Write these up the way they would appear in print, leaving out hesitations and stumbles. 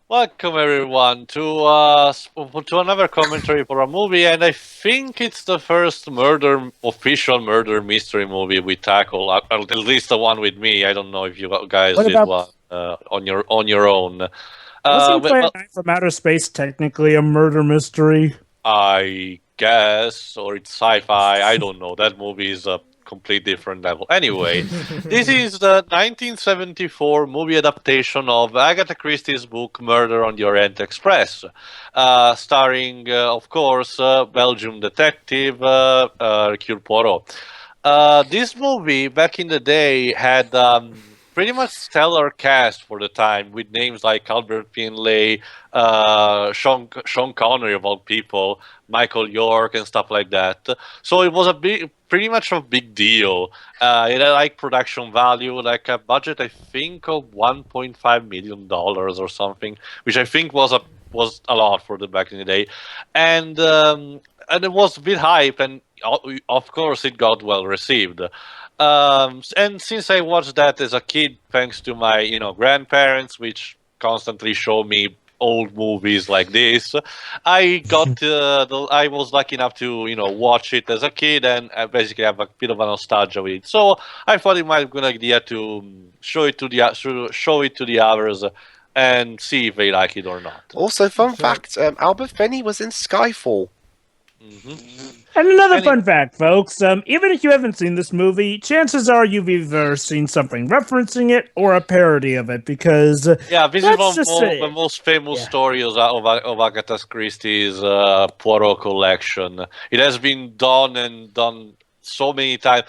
Welcome everyone to another commentary for a movie, and I think it's the first official murder mystery movie we tackle. At least the one with me. I don't know if you guys What did about one on your own. wasn't Well, 29 from Outer Space technically a murder mystery? I guess, or it's sci-fi. I don't know. That movie is a complete different level. Anyway, this is the 1974 movie adaptation of Agatha Christie's book Murder on the Orient Express, starring, of course, Belgium detective Hercule Poirot. This movie back in the day had pretty much stellar cast for the time, with names like Albert Finlay, Sean Connery of all people, Michael York, and stuff like that. So it was pretty much a big deal. It had like production value, like a budget I think of $1.5 million or something, which I think was a lot for the back in the day, and it was a bit hype, and of course it got well received. And since I watched that as a kid, thanks to my grandparents, which constantly show me old movies like this, I was lucky enough to watch it as a kid and basically have a bit of a nostalgia with it. So I thought it might be a good idea to show it to the others and see if they like it or not. Also, fun fact: Albert Finney was in Skyfall. And another fun fact, folks, even if you haven't seen this movie, chances are you've either seen something referencing it or a parody of it, because this is one of the most famous stories of Agatha Christie's Poirot collection. It has been done so many times.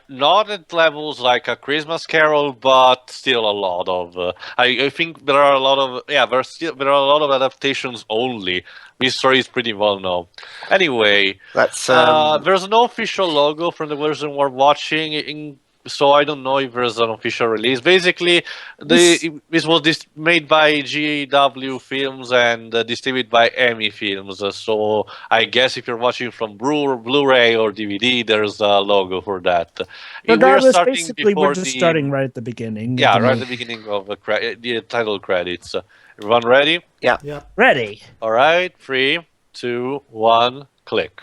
Not at levels like A Christmas Carol, but still a lot of. I think there are a lot of there are a lot of adaptations only. This story is pretty well known. Anyway, there's no official logo from the version we're watching, so I don't know if there's an official release. Basically, this was made by GW Films and distributed by EMI Films. So I guess if you're watching from Blu-ray or DVD, there's a logo for that. Regardless, we're just starting right at the beginning. Yeah, right at the beginning of the title credits. Everyone ready? Yeah. Ready. All right, 3, 2, 1, click.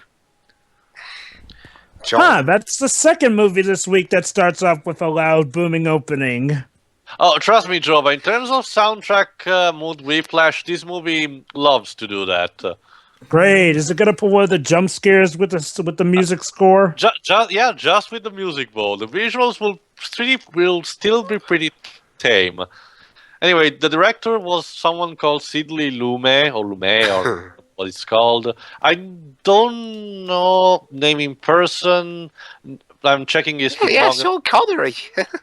John? That's the second movie this week that starts off with a loud, booming opening. Oh, trust me, Jova, in terms of soundtrack mood whiplash, this movie loves to do that. Great. Is it going to put one of the jump scares with the music score? Just with the music, though. The visuals will still be pretty tame. Anyway, the director was someone called Sidley Lumet, or what it's called. I don't know name in person. I'm checking his. Yeah, Sean Connery.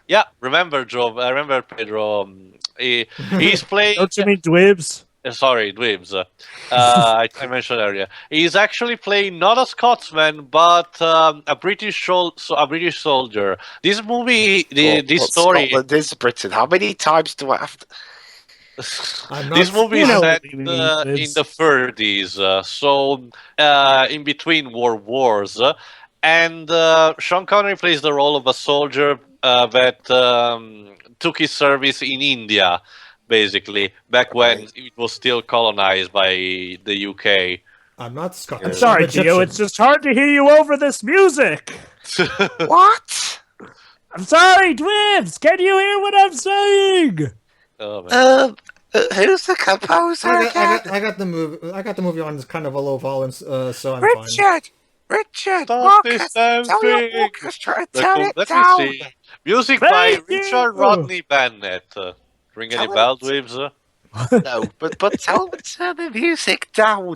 Yeah, remember, Joe. I remember Pedro. He's playing. Don't you mean Dwibs? Sorry, Dwibs. I mentioned earlier. He's actually playing not a Scotsman, but a British soldier. This movie, this story. Scotland is Britain. How many times do I have to? This movie is set in the 30s, so in between world wars, and Sean Connery plays the role of a soldier that took his service in India. Basically, back when it was still colonized by the UK. I'm not Scottish. I'm sorry, Gio. It's just hard to hear you over this music. What? I'm sorry, Dwibs. Can you hear what I'm saying? Oh, who's the composer? I got the movie on kind of a low volume, so I'm fine. Richard, stop this damn thing. Let me see. Music by Richard Rodney Bennett. Ring any bell, Dwibs? No, but tell me to turn the music down.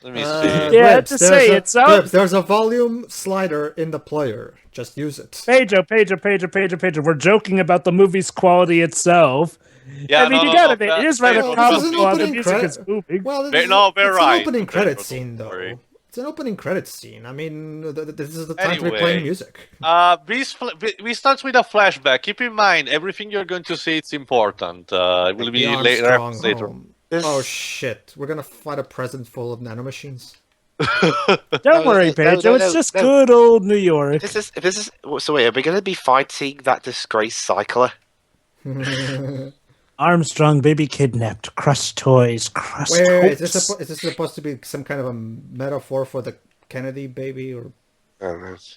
Let me see. Yeah, to say it's up. There's a volume slider in the player. Just use it. Pager. We're joking about the movie's quality itself. Yeah, you gotta be. It is rather comical how the music is moving. Well, it's an opening credit scene, though. It's an opening credits scene. I mean, this is the time to be playing music. We start with a flashback. Keep in mind, everything you're going to see, it's important. It will be later. Oh shit! We're gonna fight a present full of nanomachines. Don't worry, Pedro. It's just good old New York. So wait, are we gonna be fighting that disgraced cycler? Armstrong baby kidnapped. Crushed toys. Crushed Wait, hopes. is this supposed to be some kind of a metaphor for the Kennedy baby, or? I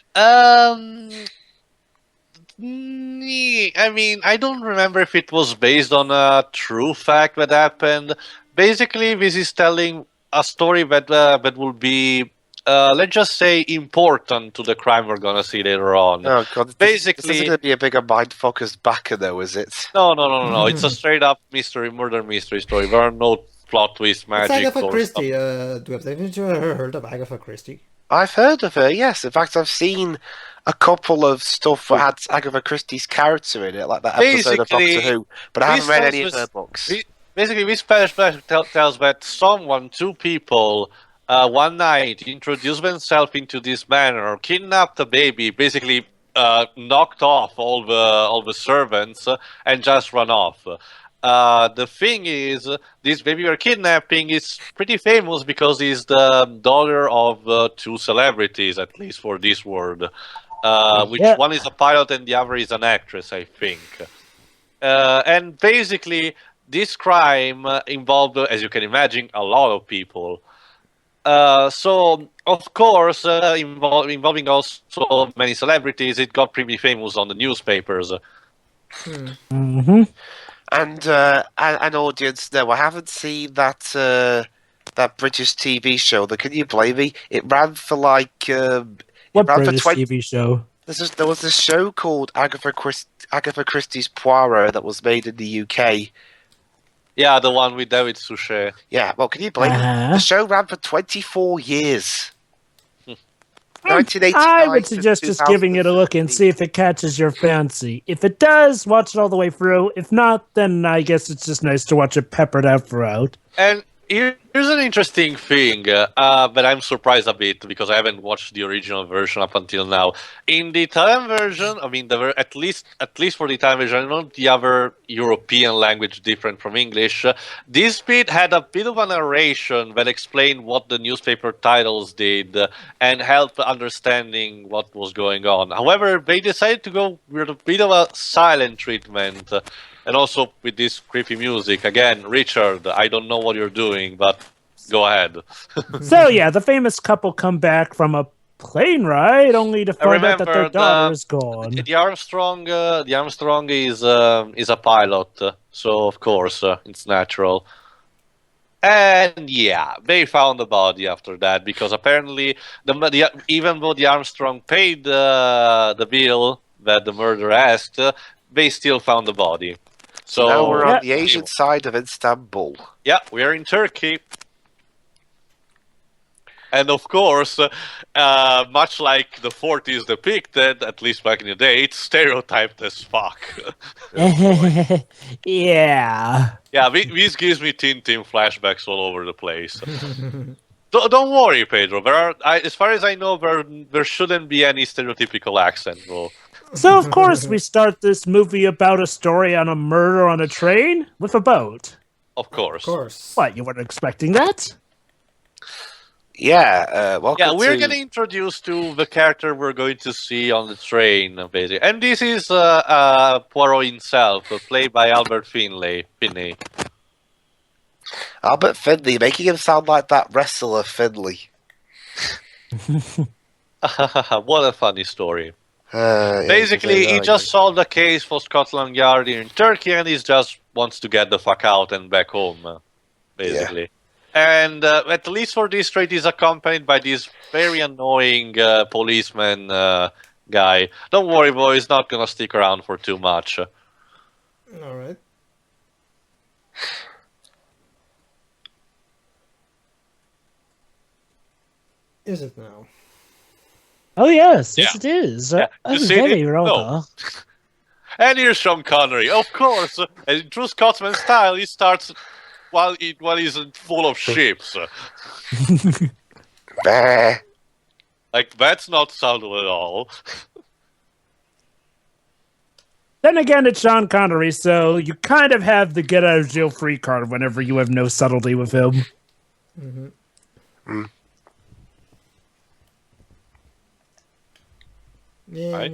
mean, I don't remember if it was based on a true fact that happened. Basically, this is telling a story that will be, let's just say, important to the crime we're gonna see later on. Oh god! This isn't Basically, going to be a bigger mindfuckers backer, though, is it? no. It's a straight up murder mystery story. There are no plot twist, It's magic. Agatha or Christie. stuff. Haven't you ever heard of Agatha Christie? I've heard of her. Yes, in fact, I've seen a couple of stuff that had Agatha Christie's character in it, like that episode of Doctor Who. But I haven't read any of her books. Basically, this flashback tells that two people, one night introduced themselves into this manor, kidnapped a baby, basically knocked off all the servants, and just run off. The thing is, this baby we're kidnapping is pretty famous because he's the daughter of two celebrities, at least for this world. One is a pilot and the other is an actress, I think. And basically, this crime involved, as you can imagine, a lot of people. So, of course, involving also many celebrities, it got pretty famous on the newspapers. Mm-hmm. And an audience, no, I haven't seen that that British TV show. Can you blame me? It ran for like What British TV show? There was this show called Agatha Christie's Poirot that was made in the UK. Yeah, the one with David Suchet. Yeah, well, can you blame me? The show ran for 24 years. 1989 I would suggest just giving it a look and see if it catches your fancy. If it does, watch it all the way through. If not, then I guess it's just nice to watch it peppered out throughout. And here's an interesting thing, but I'm surprised a bit because I haven't watched the original version up until now. In the Italian version, I mean, at least for the Italian version, I know the other European language different from English. This bit had a bit of a narration that explained what the newspaper titles did and helped understanding what was going on. However, they decided to go with a bit of a silent treatment. And also with this creepy music. Again, Richard, I don't know what you're doing, but go ahead. So yeah, the famous couple come back from a plane ride only to find out that their daughter is gone. The Armstrong is a pilot, so of course it's natural. And yeah, they found the body after that because apparently, even though the Armstrong paid the bill that the murderer asked, they still found the body. So now we're on the Asian side of Istanbul. Yeah, we are in Turkey. And of course, much like the 40s depicted, at least back in the day, it's stereotyped as fuck. Yeah. Yeah, this gives me Tintin flashbacks all over the place. Don't worry, Pedro. As far as I know, there shouldn't be any stereotypical accent, though. So, of course, we start this movie about a story on a murder on a train with a boat. Of course. Of course. What, you weren't expecting that? Yeah, we're getting introduced to the character we're going to see on the train, basically. And this is Poirot himself, played by Albert Finney. Albert Finney, making him sound like that wrestler Finley. What a funny story. Yeah, basically, he just solved a case for Scotland Yard in Turkey, and he just wants to get the fuck out and back home, basically. Yeah. And at least for this trade, he's accompanied by this very annoying policeman guy. Don't worry, boy, he's not gonna stick around for too much. All right. Is it now? Oh yes, yes it is. Yeah. Very wrong. No. And here's Sean Connery, of course. In true Scotsman style, he starts while he's full of ships. Like, that's not subtle at all. Then again, it's Sean Connery, so you kind of have the get-out-of-jail-free card whenever you have no subtlety with him. Mm-hmm. Mm. Yeah, right.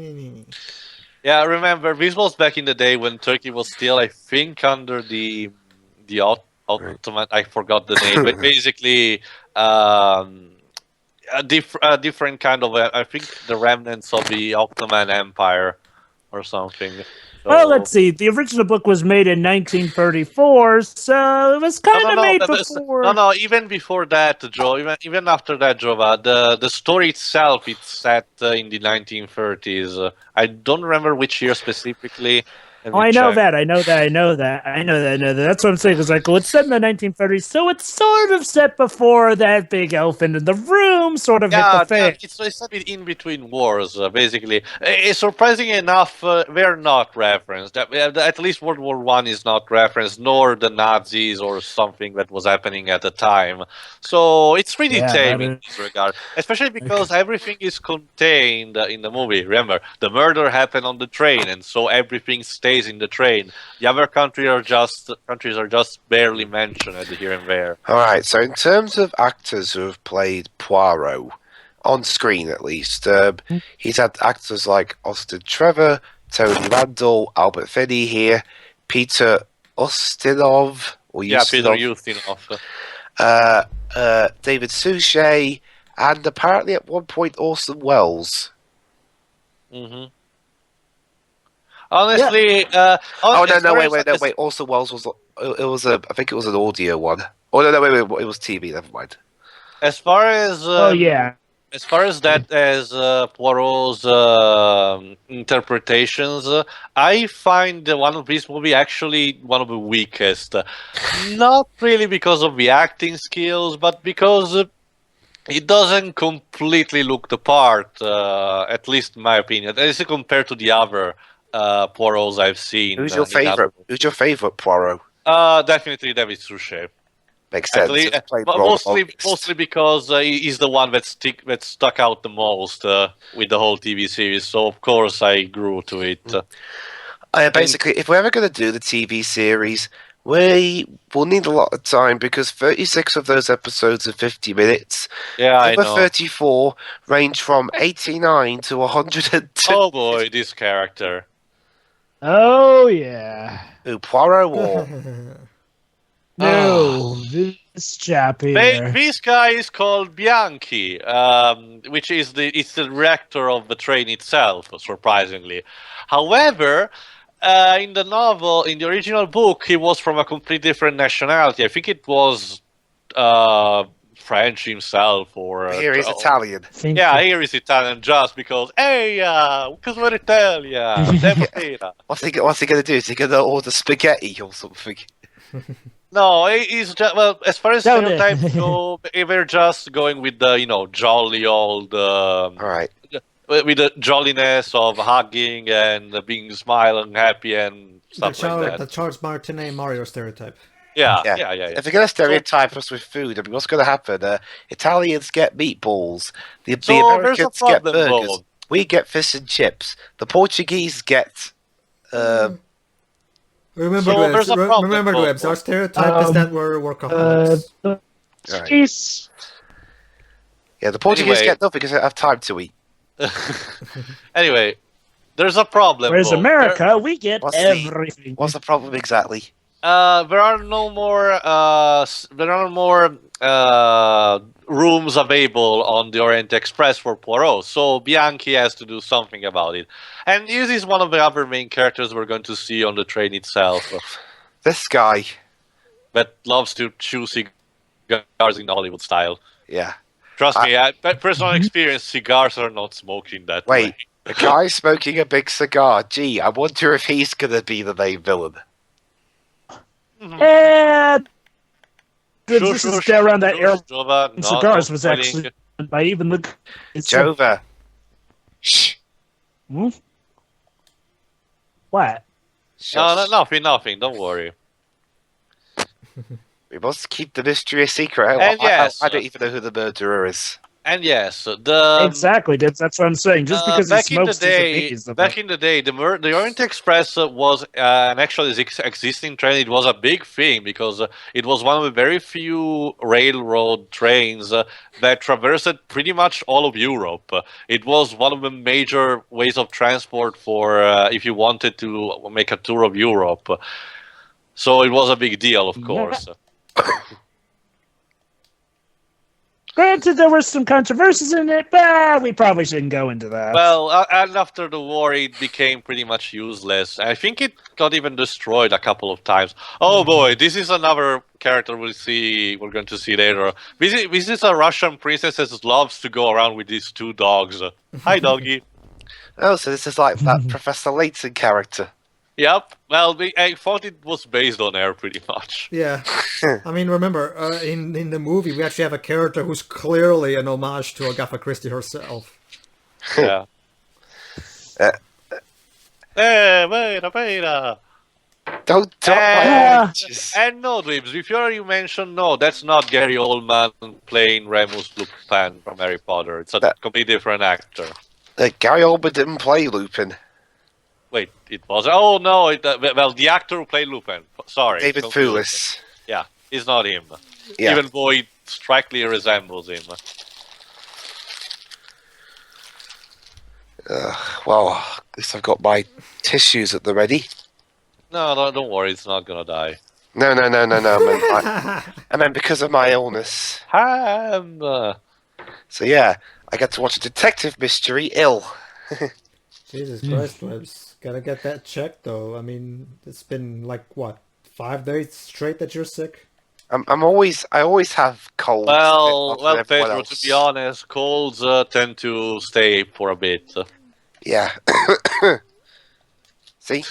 Yeah, remember, this was back in the day when Turkey was still, I think, under the Ottoman. I forgot the name, but basically, a different kind of. I think the remnants of the Ottoman Empire or something. So, well, let's see. The original book was made in 1934, so it was kind of made before. No, even before that, Joe. Even after that, Jova, the story itself, it's set in the 1930s. I don't remember which year specifically. Oh, I know that. That's what I'm saying. It's like, well, it's set in the 1930s, so it's sort of set before that big elephant in the room sort of hit the fan. It's a bit in between wars, basically. Surprisingly enough, they're not referenced. At least World War I is not referenced, nor the Nazis or something that was happening at the time. So it's pretty tame in this regard, especially because everything is contained in the movie. Remember, the murder happened on the train, and so everything stays in the train. The other countries are just barely mentioned here and there. All right. So in terms of actors who have played Poirot on screen, at least, he's had actors like Austin Trevor, Tony Randall, Albert Finney here, Peter Ustinov, Peter Ustinov, David Suchet, and apparently at one point Orson Welles. Mm-hmm. Honestly, wait. Orson Welles was I think it was an audio one. Oh no, wait, it was TV. Never mind. As far as as far as that as Poirot's interpretations, I find one of these movie actually one of the weakest. Not really because of the acting skills, but because it doesn't completely look the part. At least in my opinion, as compared to the other Poirots I've seen. Who's your favorite? Who's your favorite Poirot? Definitely David Suchet. Makes sense. Mostly because he's the one that stuck out the most with the whole TV series. So of course I grew to it. Basically, if we're ever going to do the TV series, we will need a lot of time because 36 of those episodes are 50 minutes. Yeah, I know. 34 range from 89 to 102. Oh boy, this character. Oh yeah. Who, Poirot or? No, this chap here. This guy is called Bianchi, which is the director of the train itself, surprisingly. However, in the novel, in the original book, he was from a completely different nationality. I think it was French himself, or here he's Italian. Yeah, here he's Italian just because. Hey, because we're Italian. What's he going to do? Is he going to order spaghetti or something? No, he's just, well, as far as stereotypes go, they're just going with the, jolly old, all right, with the jolliness of hugging and being smiling, happy and stuff like that. The Charles Martinet Mario stereotype. Yeah. If you're going to stereotype us with food, I mean, what's going to happen? Italians get meatballs. The Americans get burgers. We get fish and chips. The Portuguese get... Remember the webs. Our stereotype is that we're workaholics. Right. Yeah, the Portuguese get nothing because they don't have time to eat. Anyway, there's a problem. Whereas America, we get everything. What's the problem exactly? There are no more rooms available on the Orient Express for Poirot, so Bianchi has to do something about it. And this is one of the other main characters we're going to see on the train itself. This guy that loves to chew cigars in the Hollywood style. Yeah. Trust me, personal experience, cigars are not smoking that way. Wait, a guy smoking a big cigar. Gee, I wonder if he's going to be the main villain. And this is around that era. Cigars was actually by even the Jova. Shh. What? No, nothing. Don't worry. We must keep the mystery a secret. And I don't even know who the murderer is. And yes, the Exactly. That's what I'm saying. Just because he back in the smokes doesn't mean day, he's the back in the day, the Orient Express was an actually existing train. It was a big thing because it was one of the very few railroad trains that traversed pretty much all of Europe. It was one of the major ways of transport for if you wanted to make a tour of Europe. So it was a big deal, of course. Granted, there were some controversies in it, but we probably shouldn't go into that. Well, and after the war, it became pretty much useless. I think it got even destroyed a couple of times. Oh boy, this is another character we're going to see later. This is a Russian princess that loves to go around with these two dogs. Hi, doggy. Oh, so this is like that Professor Layton character. Yep. Well, I thought it was based on her pretty much. Yeah. I mean, remember, in the movie, we actually have a character who's clearly an homage to Agatha Christie herself. Yeah. Hey, wait. Don't my watches. And no, Dweebs, before you mentioned, no, that's not Gary Oldman playing Remus Lupin from Harry Potter. It's a completely different actor. Gary Oldman didn't play Lupin. Wait, it was... Oh, no, well, the actor who played Lupin. Sorry. David Thewlis. Yeah, it's not him. Yeah. Even though it strikingly resembles him. Well, at least I've got my tissues at the ready. No, don't worry, it's not gonna die. No. I meant because of my illness. So yeah, I get to watch a detective mystery, Ill. Jesus Christ, Webs. Gotta get that checked, though. I mean, it's been like, what, 5 days straight that you're sick? I always have colds. Well, Pedro, to be honest, colds tend to stay for a bit. Yeah. See?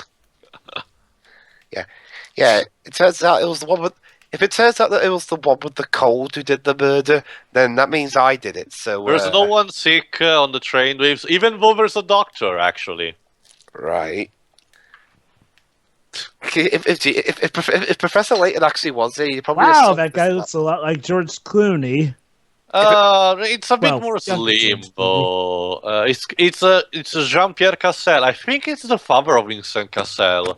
Yeah. It turns out it was the one with... If it turns out that it was the one with the cold who did the murder, then that means I did it, so... There's no one sick on the train waves, even though there's a doctor, actually. Right. If Professor Layton actually was there, he probably... Wow, that guy looks a lot like George Clooney. It's a bit more slim, though. It's Jean-Pierre Cassel. I think it's the father of Vincent Cassel.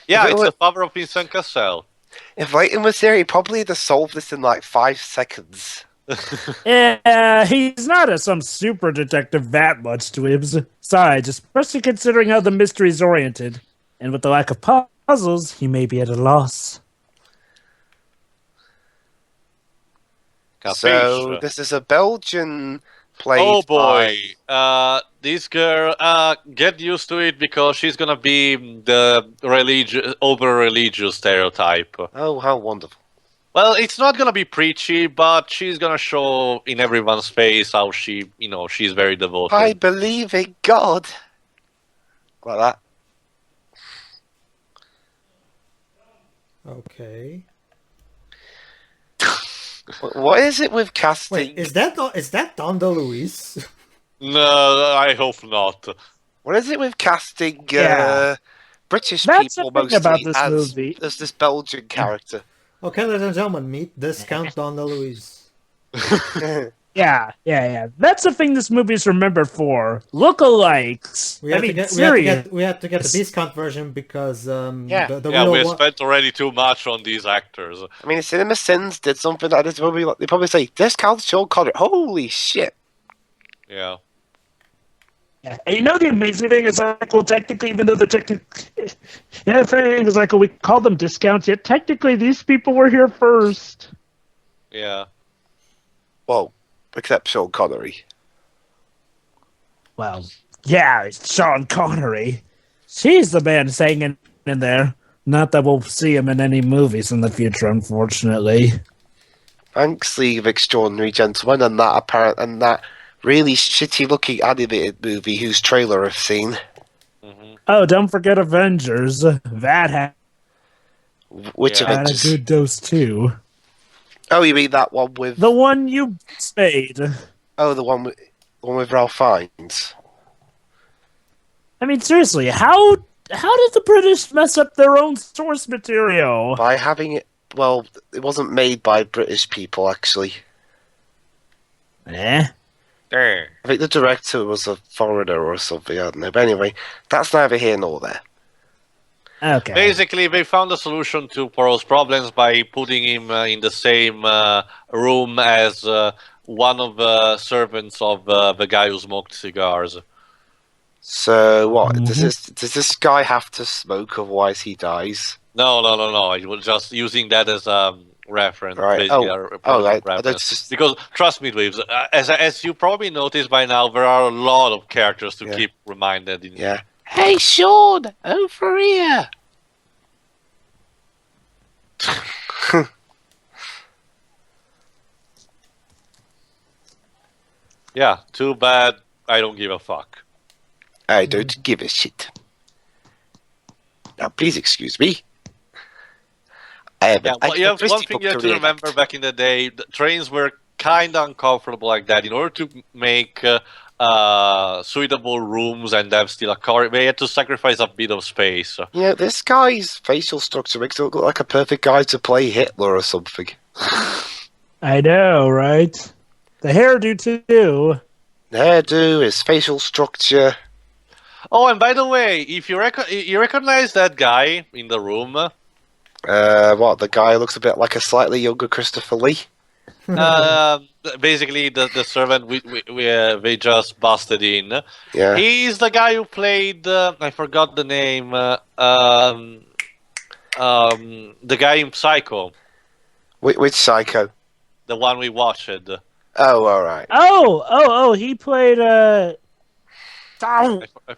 Yeah, it's the father of Vincent Cassel. If Layton was there, he'd probably have solved this in like 5 seconds. Yeah, he's not some super detective that much, Dwibs. Besides, especially considering how the mystery's oriented. And with the lack of puzzles, he may be at a loss. So, this is a Belgian played Oh boy, this girl, get used to it because she's gonna be the over-religious stereotype. Oh, how wonderful. Well, it's not gonna be preachy, but she's gonna show in everyone's face how she's very devoted. I believe in God. Like that. Okay. What is it with casting? Wait, is that Don DeLuise? No, I hope not. What is it with casting British That's people the thing mostly about this as movie. this Belgian character? Okay, ladies and gentlemen, meet Discount Don DeLuise. Yeah. That's the thing this movie's remembered for. Lookalikes. We have to get the discount version because we spent already too much on these actors. I mean, Cinema Sins did something like this movie. They probably say discount Sean Connery. Holy shit! Yeah. Yeah. And the amazing thing is, technically, even though the thing is, we call them discounts, yet technically these people were here first. Yeah. Well, except Sean Connery. Well, yeah, it's Sean Connery. She's the man singing in there. Not that we'll see him in any movies in the future, unfortunately. Thanks, League of Extraordinary Gentlemen, and that really shitty-looking animated movie whose trailer I've seen. Mm-hmm. Oh, don't forget Avengers. That had Avengers? a good dose too. Oh, you mean that one with the one you made? Oh, the one with Ralph Fiennes. I mean, seriously, how did the British mess up their own source material? By having it. Well, it wasn't made by British people, actually. Eh? There. I think the director was a foreigner or something, I don't know. But anyway, that's neither here nor there. Okay. Basically, they found a solution to Poirot's problems by putting him in the same room as one of the servants of the guy who smoked cigars. So what? Mhm. Does this guy have to smoke, otherwise he dies? No. I was just using that as a reference, Right. basically a point of right. reference. Just, Because trust me, Dweebs, as you probably noticed by now, there are a lot of characters to Yeah. keep reminded. yeah. Hey, Sean, over here. Yeah, too bad. I don't give a fuck. I don't give a shit. Now, please excuse me. I have Yeah, an well, Agatha one Christie thing book you have to read. remember back in the day, the trains were kind of uncomfortable like that. In order to make suitable rooms and have still a car, they had to sacrifice a bit of space. You know, this guy's facial structure makes it look like a perfect guy to play Hitler or something. I know, right? The hairdo too. Hairdo, his facial structure. Oh, and by the way, if you recognize that guy in the room, What, the guy looks a bit like a slightly younger Christopher Lee? basically the servant they just busted in. Yeah. He's the guy who played. I forgot the name. The guy in Psycho, Which Psycho? the one we watched. Oh, alright. Oh, he played I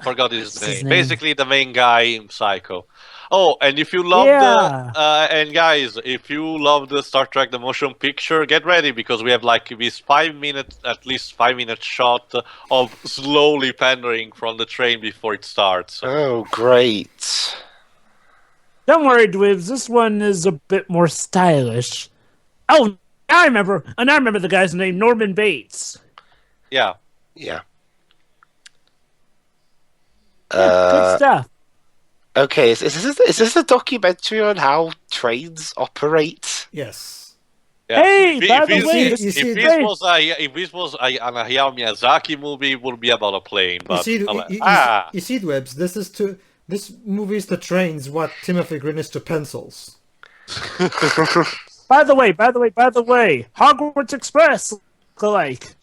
forgot his What's his name. name? Basically, the main guy in Psycho. Oh, and if you love Yeah. and guys, if you love the Star Trek the motion picture, get ready because we have like this 5 minute, at least 5 minute shot of slowly pandering from the train before it starts. Oh, great. Don't worry, Dwibs. This one is a bit more stylish. Oh, I remember. And I remember the guy's name, Norman Bates. Yeah. Yeah. Good stuff. Okay, is this a documentary on how trains operate? Yes. Yeah. Hey, if, by if the this- way, if, you if see this was an Hayao Miyazaki movie, it would be about a plane. You But see, ah, you see, Dwebs, this movie is to trains what Timothy Green is to pencils. By the way, Hogwarts Express, like.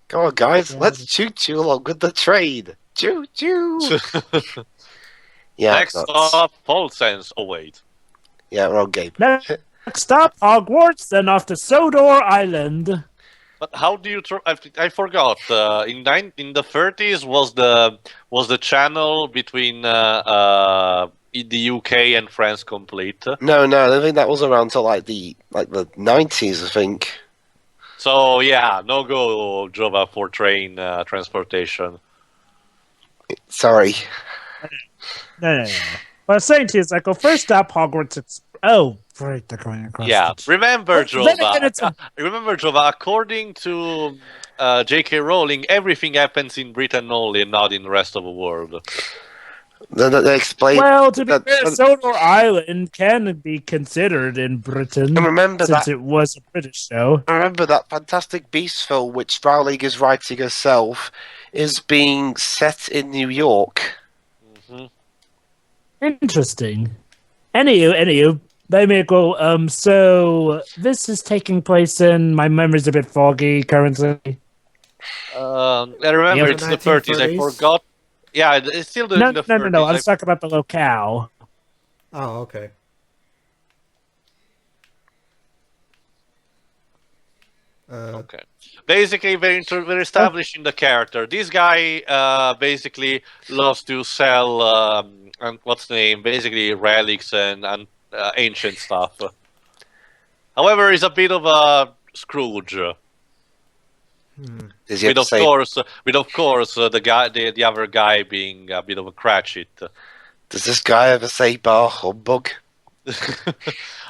Come on, guys, let's choo-choo along with the train. Choo-choo! Yeah, next nuts. up, Paul Sense. Oh wait. Yeah, wrong game. Next stop, Hogwarts, then off to Sodor Island. But how do you? I forgot. In the 30s was the channel between the UK and France complete. No, I think that was around till like the 90s, I think. So yeah, no go Java for train transportation. Sorry. No. What I'm saying to you is, like, first stop, Hogwarts Express. Oh, right, they're going across. Yeah, the- remember Then again, it's Jova. Remember Jova. According to J.K. Rowling, everything happens in Britain only, and not in the rest of the world. They explain. Well, to be that- fair, Sodor Island can be considered in Britain I remember since that. it was a British show. I remember that Fantastic Beasts film, which Rowling is writing herself, is being set in New York. Interesting. Anywho, let me go. So this is taking place in. My memory's a bit foggy currently. I remember Yeah, it's the 30s. I 1930s. forgot. Yeah, it's still the No. in the 30s. I was talking about the locale. Oh, okay. Okay. Basically, they're establishing the character. This guy basically loves to sell and what's the name? Basically, relics and ancient stuff. However, he's a bit of a Scrooge. Does he have to say, With of course, the other guy being a bit of a Cratchit. does this guy ever say bar humbug?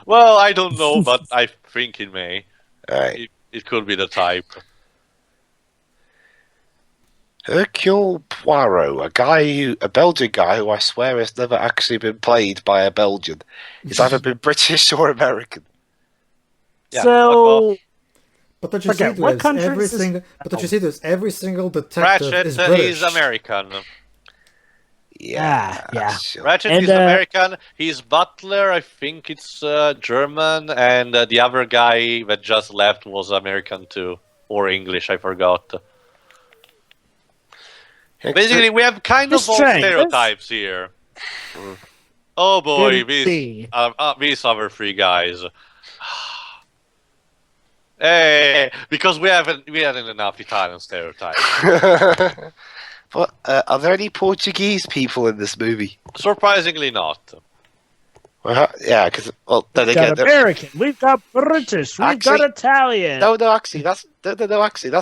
Well, I don't know, but I think it may. Alright. It could be the type. Hercule Poirot, a Belgian guy who I swear has never actually been played by a Belgian. He's either been British or American. Yeah, So, But don't you Okay, see, what Dwebs, country every is this- single, but don't you see this? Every single detective Ratchet is British. is American. yeah. Sure. Ratchet And, is American. His butler, I think it's German, and the other guy that just left was American too, or English. I forgot. Basically, we have kind of It's all strange. stereotypes here. Oh boy, Indeed. these other three guys. Hey, because we hadn't enough Italian stereotypes. But are there any Portuguese people in this movie? Surprisingly not. Well, yeah, because then We've again, got American, we've got British, we've got Actually- Italian. no, actually, that's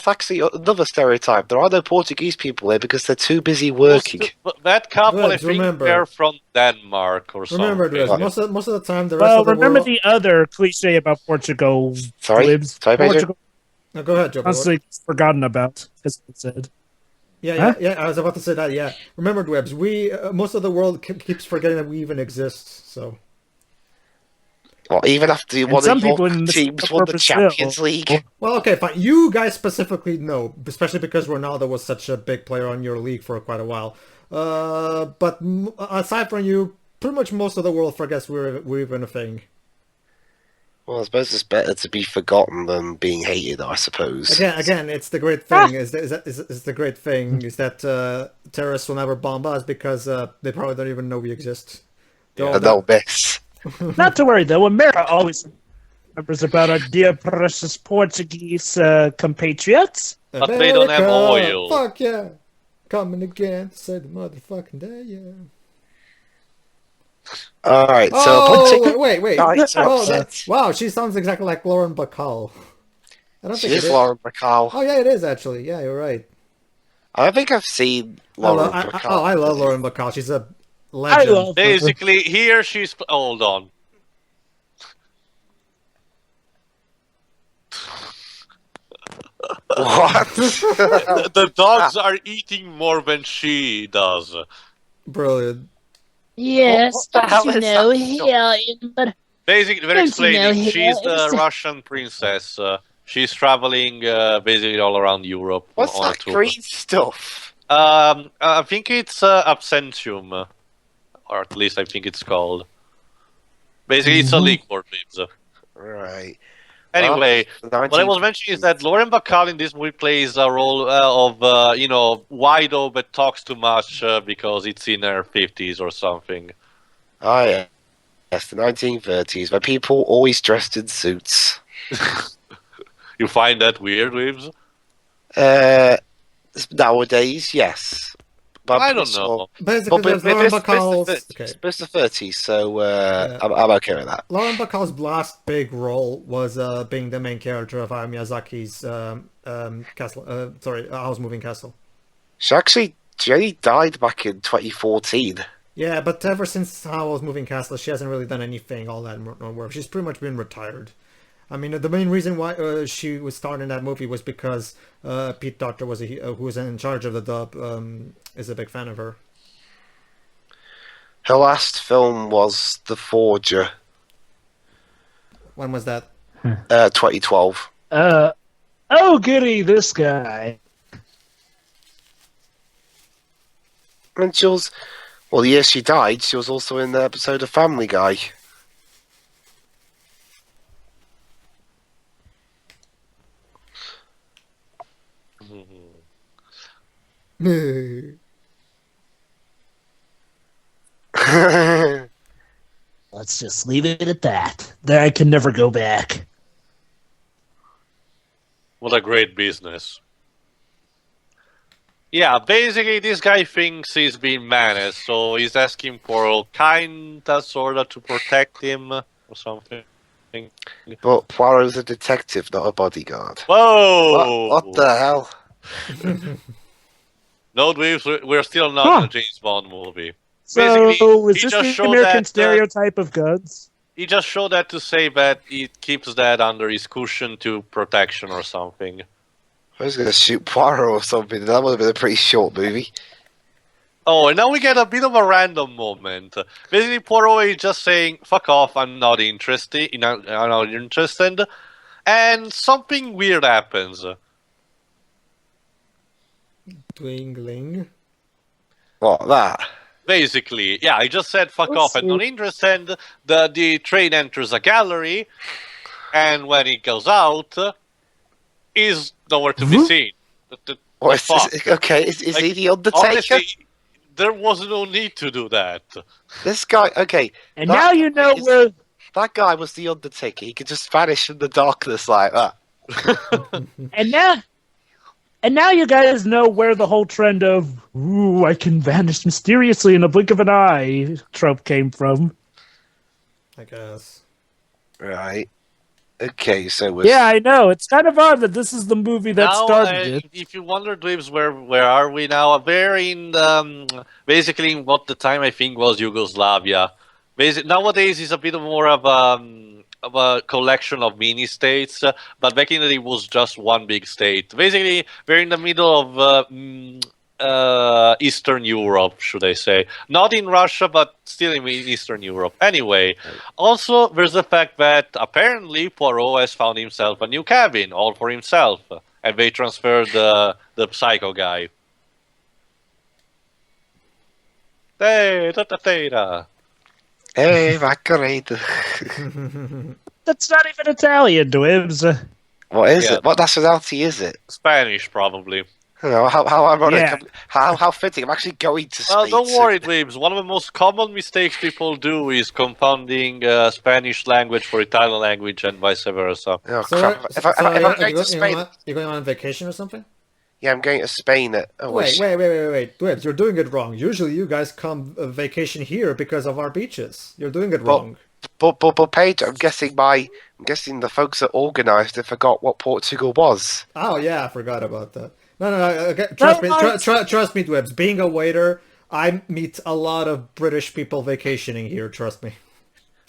actually another stereotype. There are no Portuguese people here because they're too busy working. That couple, I Dwebs, think remember. they're from Denmark or Remember, something. Dwebs, most of the time, the rest Well, of the remember world. the other cliche about Portugal. Sorry? Libs. Sorry, Pedro? Portugal No, go ahead, Joe. constantly forgotten about, as it said. Yeah. I was about to say that. Yeah, remember, Dwebs. We most of the world keeps forgetting that we even exist. So Well, even after one some of your people in this teams won the Brazil- Champions League. well, okay, fine. You guys specifically know, especially because Ronaldo was such a big player on your league for quite a while. But aside from you, pretty much most of the world forgets we're even a thing. Well, I suppose it's better to be forgotten than being hated, I suppose. Again, it's the great thing. Is the great thing is that terrorists will never bomb us because they probably don't even know we exist. They're all And they'll miss. Not to worry, though. America always remembers about our dear precious Portuguese compatriots. But they don't have America, oil. Fuck yeah. Coming again to say the motherfucking day, yeah. Alright, so... Oh, wait. Guys are Oh, upset. wow, she sounds exactly like Lauren Bacall. I don't She think is it is. Lauren Bacall. Oh, yeah, it is, actually. Yeah, you're right. I don't think I've seen Lauren Bacall. I love Lauren Bacall. She's a I legend. love her. Basically, here she's. Hold on. What? The dogs are eating more than she does. Brilliant. Yes, What the hell don't you is know that? him, but Basically, they're Don't you know explaining he she's the is? Russian princess. She's traveling basically all around Europe What's on a that tour. green stuff? I think it's absentium, or at least I think it's called. Basically, it's a liquid. Babes. Right. Anyway, Well, what I was mentioning is that Lauren Bacall in this movie plays a role of, wido but talks too much because it's in her 50s or something. Oh, yeah. Yes, the 1930s, where people always dressed in suits. You find that weird, Wibbs? Nowadays, yes. But I I'm don't pretty know. sure- Basically, there's Lauren Bacall's... Okay. It's the 30s, so Yeah. I'm okay with that. Lauren Bacall's last big role was being the main character of Hayao Miyazaki's Howl's Moving Castle. She only died back in 2014. Yeah, but ever since Howl's Moving Castle, she hasn't really done anything all that work. She's pretty much been retired. I mean, the main reason why she was starred in that movie was because Pete Docter who was in charge of the dub, is a big fan of her. Her last film was The Forger, When was that? 2012. Oh, goody, this guy. And she was, well, the year she died, she was also in the episode of Family Guy. Let's just leave it at that. There, I can never go back. What a great business. Yeah, basically this guy thinks he's being menaced, so he's asking for kinda, sorta, to protect him or something. But Poirot's a detective, not a bodyguard. Whoa! What the hell? No, we're still not in a James Bond movie. So, Basically, is he this just the showed American that, stereotype of guns? He just showed that to say that he keeps that under his cushion to protection or something. I was going to shoot Poirot or something. That would have been a pretty short movie. Oh, and now we get a bit of a random moment. Basically, Poirot is just saying, "Fuck off! I'm not interested. I'm not interested." and something weird happens. Dwingling. What, that? Basically, yeah, I just said fuck off and don't interest, and the train enters a gallery, and when it goes out, is nowhere to be seen. The fuck? Okay, is Like, he the Undertaker? Honestly, there was no need to do that. This guy, okay. And now you know where. That guy was the Undertaker. He could just vanish in the darkness like that. And now you guys know where the whole trend of "ooh, I can vanish mysteriously in a blink of an eye" trope came from. I guess. Right. Okay, so Yeah, I know. It's kind of odd that this is the movie that Now, started it. if you wonder, Dweebs, where are we now? We're in basically in what the time I think was Yugoslavia. Nowadays it's a bit more of a collection of mini states, but back in the day it was just one big state. Basically, we're in the middle of Eastern Europe, should I say? Not in Russia, but still in Eastern Europe. Anyway, also there's the fact that apparently Poirot has found himself a new cabin, all for himself, and they transferred the psycho guy. Hey, da-da-da-da. Hey, Macarena. That's not even Italian, Dwibs. What is Yeah. it? What nationality is it? Spanish, probably. I don't know, how ironic. Yeah. How fitting. I'm actually going to Spain. Well, don't soon. worry, Dweebs. One of the most common mistakes people do is confounding Spanish language for Italian language and vice versa. Oh, So, crap. If I'm going to Spain... you're going on vacation or something? Yeah, I'm going to Spain at... Oh, Wait. Dwibs, you're doing it wrong. Usually you guys come vacation here because of our beaches. You're doing it wrong. But Pedro, I'm guessing the folks that organised it forgot what Portugal was. Oh, yeah, I forgot about that. No, okay, trust me, trust me, Dwibs. Being a waiter, I meet a lot of British people vacationing here, trust me.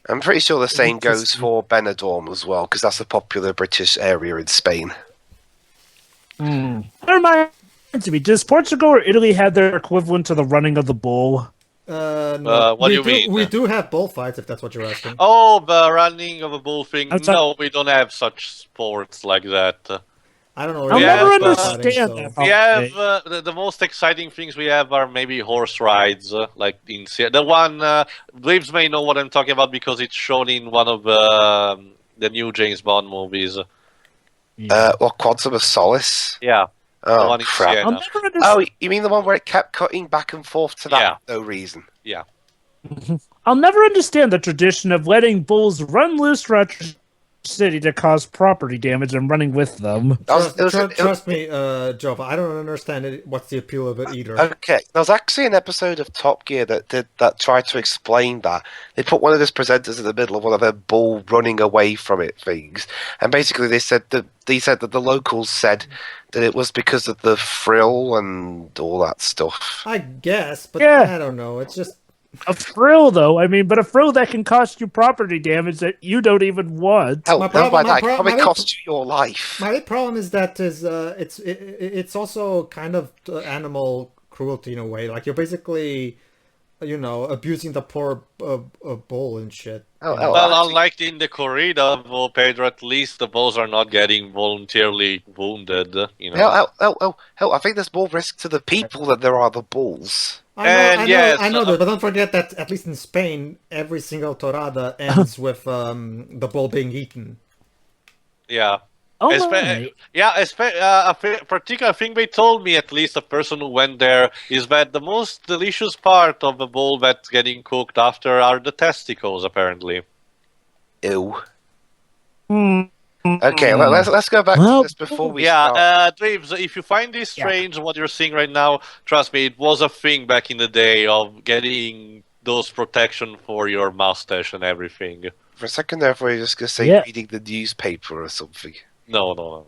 I'm pretty sure the same goes for Benidorm as well, because that's a popular British area in Spain. That reminds me, does Portugal or Italy have their equivalent to the running of the bull? No. What do you mean? We do have bullfights, if that's what you're asking. Oh, the running of a bull thing. Outside- No, we don't have such sports like that. I don't know. I'll really never about bullfighting, understand that. We have the most exciting things we have are maybe horse rides, like in the one. Dweebs may know what I'm talking about because it's shown in one of the new James Bond movies. Quantum of Solace? Yeah, the Oh, one in crap. Siena. I'll never understand. Oh, you mean the one where it kept cutting back and forth to that Yeah. for no reason? Yeah. I'll never understand the tradition of letting bulls run loose throughout your city to cause property damage and running with them. Trust me, Jova, I don't understand what's the appeal of it either. Okay, there was actually an episode of Top Gear that tried to explain that. They put one of his presenters in the middle of one of their bull running away from it things, and basically they said that the locals said that it was because of the frill and all that stuff. I guess, but Yeah. I don't know. It's just A frill, though. I mean, but a frill that can cost you property damage that you don't even want. Hell, My no, problem- by my that, it pro- probably my- cost you your life. my problem is that it's also kind of animal cruelty in a way. Like you're basically, abusing the poor bull and shit. Oh, Well, actually- unlike in the corrida, though, Pedro, at least the bulls are not getting voluntarily wounded. Hell, I think there's more risk to the people than there are the bulls. And yes, I know that, but don't forget that at least in Spain, every single torada ends with the bull being eaten. Yeah. Oh, Espe- my. Yeah, a particular thing they told me, at least a person who went there, is that the most delicious part of the bull that's getting cooked after are the testicles, apparently. Ew. Hmm. Okay, let's go back Well, to this before we Yeah, start. Dweebs, if you find this strange, what you're seeing right now, trust me, it was a thing back in the day of getting those protection for your mustache and everything. For a second there, I thought you were just going to say Yeah. reading the newspaper or something. No.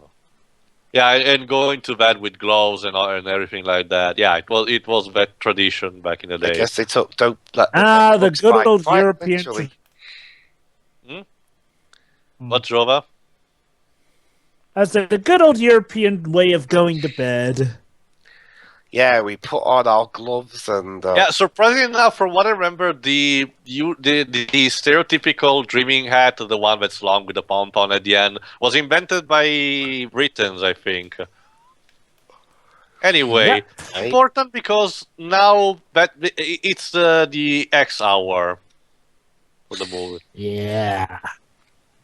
Yeah, and going to bed with gloves and everything like that. Yeah, it was that tradition back in the I day. guess they don't let The folks good old fight, European. literally. What, Jova? I said the good old European way of going to bed. Yeah, we put on our gloves and Yeah, surprisingly enough, from what I remember, the stereotypical dreaming hat, the one that's long with the pom-pom at the end, was invented by Britons, I think. Anyway, Yep. Right. important because now that it's the X hour for the movie. Yeah.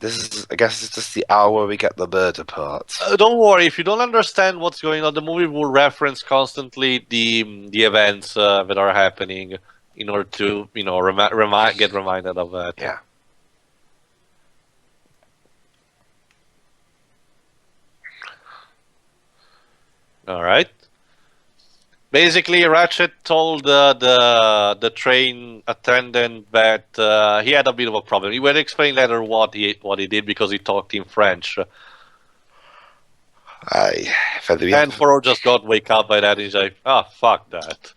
this is, I guess, it's just the hour where we get the murder part. Don't worry, if you don't understand what's going on, the movie will reference constantly the events that are happening in order to get reminded of that. Yeah. All right. Basically, Ratchet told the train attendant that he had a bit of a problem. He will explain later what he did because he talked in French. And Foro just got wake up by that. And he's like, fuck that.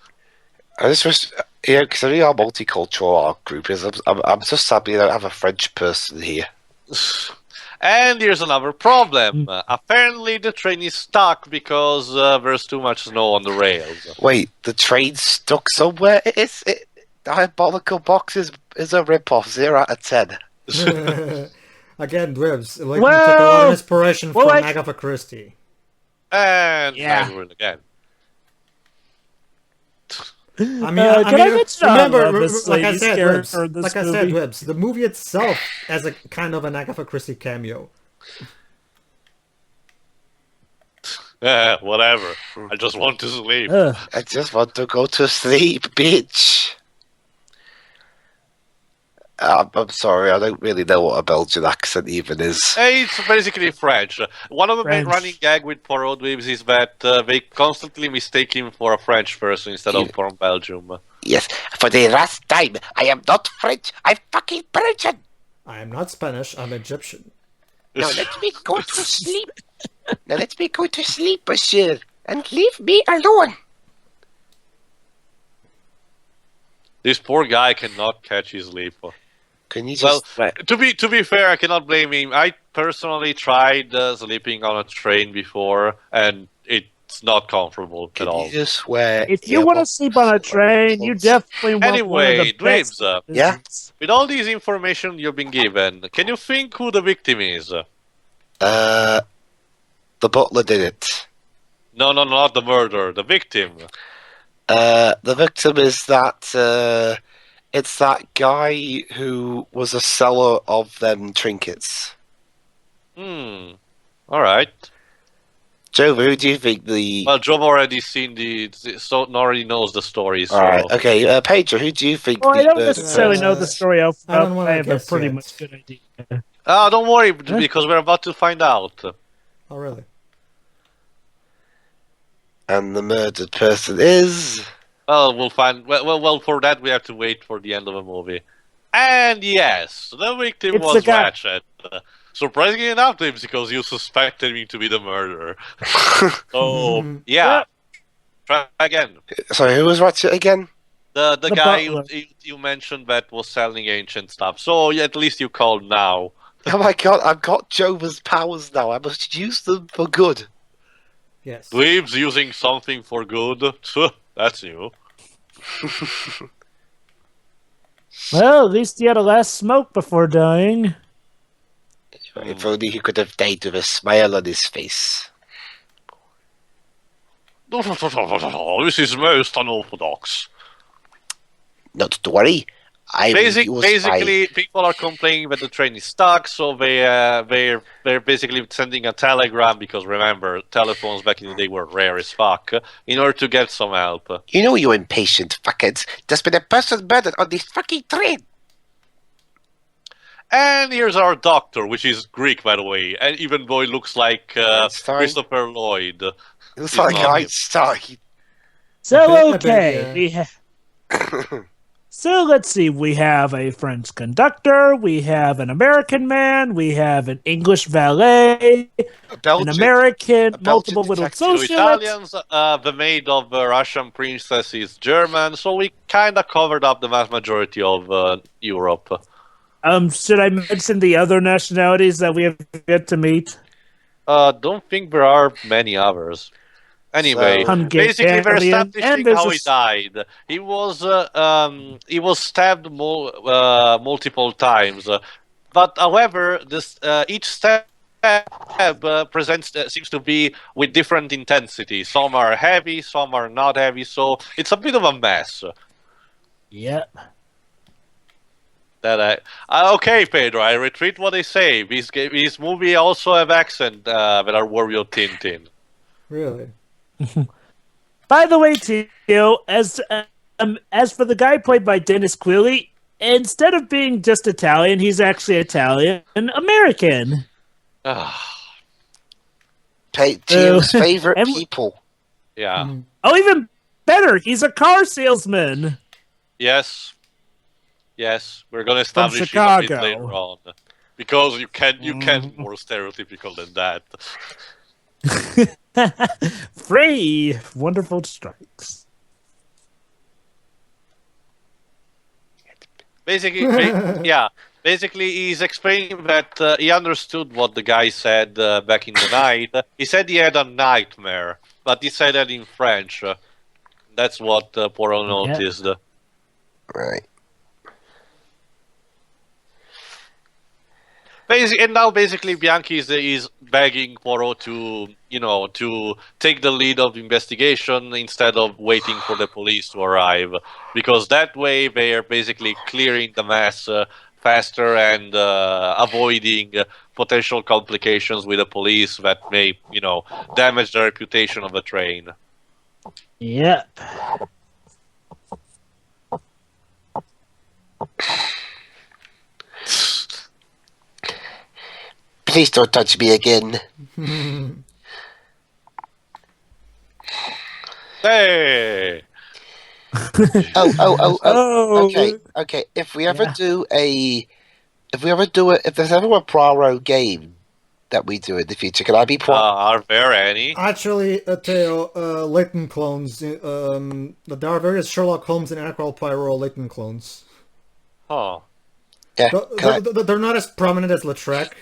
I just wish, considering how multicultural our group is, I'm just happy that I have a French person here. And here's another problem. Apparently, the train is stuck because there's too much snow on the rails. Wait, the train's stuck somewhere? Diabolical Box is a rip-off, 0 out of 10. Again, Dwibs, like, you took a lot of inspiration from like- Agatha Christie. And Yeah. Nightmare again. I mean, can I mention remember, this like I lady's said, character Dwibs, in this like I said, movie? Dwibs, the movie itself has a kind of an Agatha Christie cameo. Whatever. I just want to sleep. I just want to go to sleep, bitch. I'm sorry, I don't really know what a Belgian accent even is. It's basically French. One of the main French. running gag with Poirot Dweebs is that they constantly mistake him for a French person instead of from Belgium. Yes, for the last time, I am not French, I'm fucking Belgian. I am not Spanish, I'm Egyptian. Now let me go to sleep. Now let me go to sleep, monsieur, and leave me alone. This poor guy cannot catch his sleep. Can you Well, just... to be fair, I cannot blame him. I personally tried sleeping on a train before, and it's not comfortable Can at all. you just wear... If you want to sleep on a train, you definitely want one Anyway, of the best. Dweebs, Yeah? with all this information you've been given, can you think who the victim is? The butler did it. No, not the murderer. The victim. The victim is that, it's that guy who was a seller of them trinkets. All right. Joe, who do you think the... Well, Joe already already knows the story. So. Alright, okay, Pedro, who do you think Well, I the don't murder necessarily know the person- story of I don't wanna I have a guess pretty yet. much good idea. Don't worry, because we're about to find out. Oh, really? And the murdered person is... Well, we'll find. Well. For that, we have to wait for the end of the movie. And yes, the victim It's was the guy- Ratchet. Surprisingly enough, James, because you suspected me to be the murderer. So yeah, try again. Sorry, who was Ratchet again? The The guy butler. you mentioned that was selling ancient stuff. So at least you called now. Oh my god, I've got Jova's powers now. I must use them for good. Yes. Dweebs using something for good. That's new. Well, at least he had a last smoke before dying. If only he could have died with a smile on his face. This is most unorthodox. Not to worry. I will use Basically, people are complaining that the train is stuck, so they're basically sending a telegram because remember, telephones back in the day were rare as fuck in order to get some help. You know, you impatient fuckheads. There's been a person murdered on this fucking train. And here's our doctor, which is Greek, by the way, and even though it looks like Einstein. Christopher Lloyd. It looks He's like not. Einstein. So A bit, okay, yeah. So let's see. We have a French conductor. We have an American man. We have an English valet. An Belgian. American, Belgian multiple little detective. So socialists. Italians, the maid of the Russian princess is German, so we kind of covered up the vast majority of Europe. Should I mention the other nationalities that we have yet to meet? Don't think there are many others. Anyway, So- basically, we're Hungarian, and establishing there's how a he died. He was stabbed multiple times, but however, each stab presents seems to be with different intensity. Some are heavy, some are not heavy, so it's a bit of a mess. Yep. Okay, Pedro, I retreat what I say. This movie also have accent that are worthy of Tintin. Really? By the way, Tio, as for the guy played by Dennis Quilly, instead of being just Italian, he's actually Italian American. Tio's favorite and- people. Yeah. Oh, even better, he's a car salesman. Yes. Yes, we're gonna From establish it a bit Chicago. later on. Because you can't be more stereotypical than that. Free wonderful strikes. Basically, basically, he's explaining that he understood what the guy said back in the night. He said he had a nightmare, but he said that in French. That's what Poirot noticed. Right. And now basically Bianchi is begging Poirot to, to take the lead of the investigation instead of waiting for the police to arrive, because that way they are basically clearing the mess faster and avoiding potential complications with the police that may, damage the reputation of the train. Yep. Please don't touch me again. Hey! Oh. Okay. If there's ever a Poirot game that we do in the future, can I be Poirot? Are there any? Actually, Theo, Leighton clones. There are various Sherlock Holmes and Hercule Poirot Leighton clones. Oh. Yeah. They're not as prominent as Lautrec,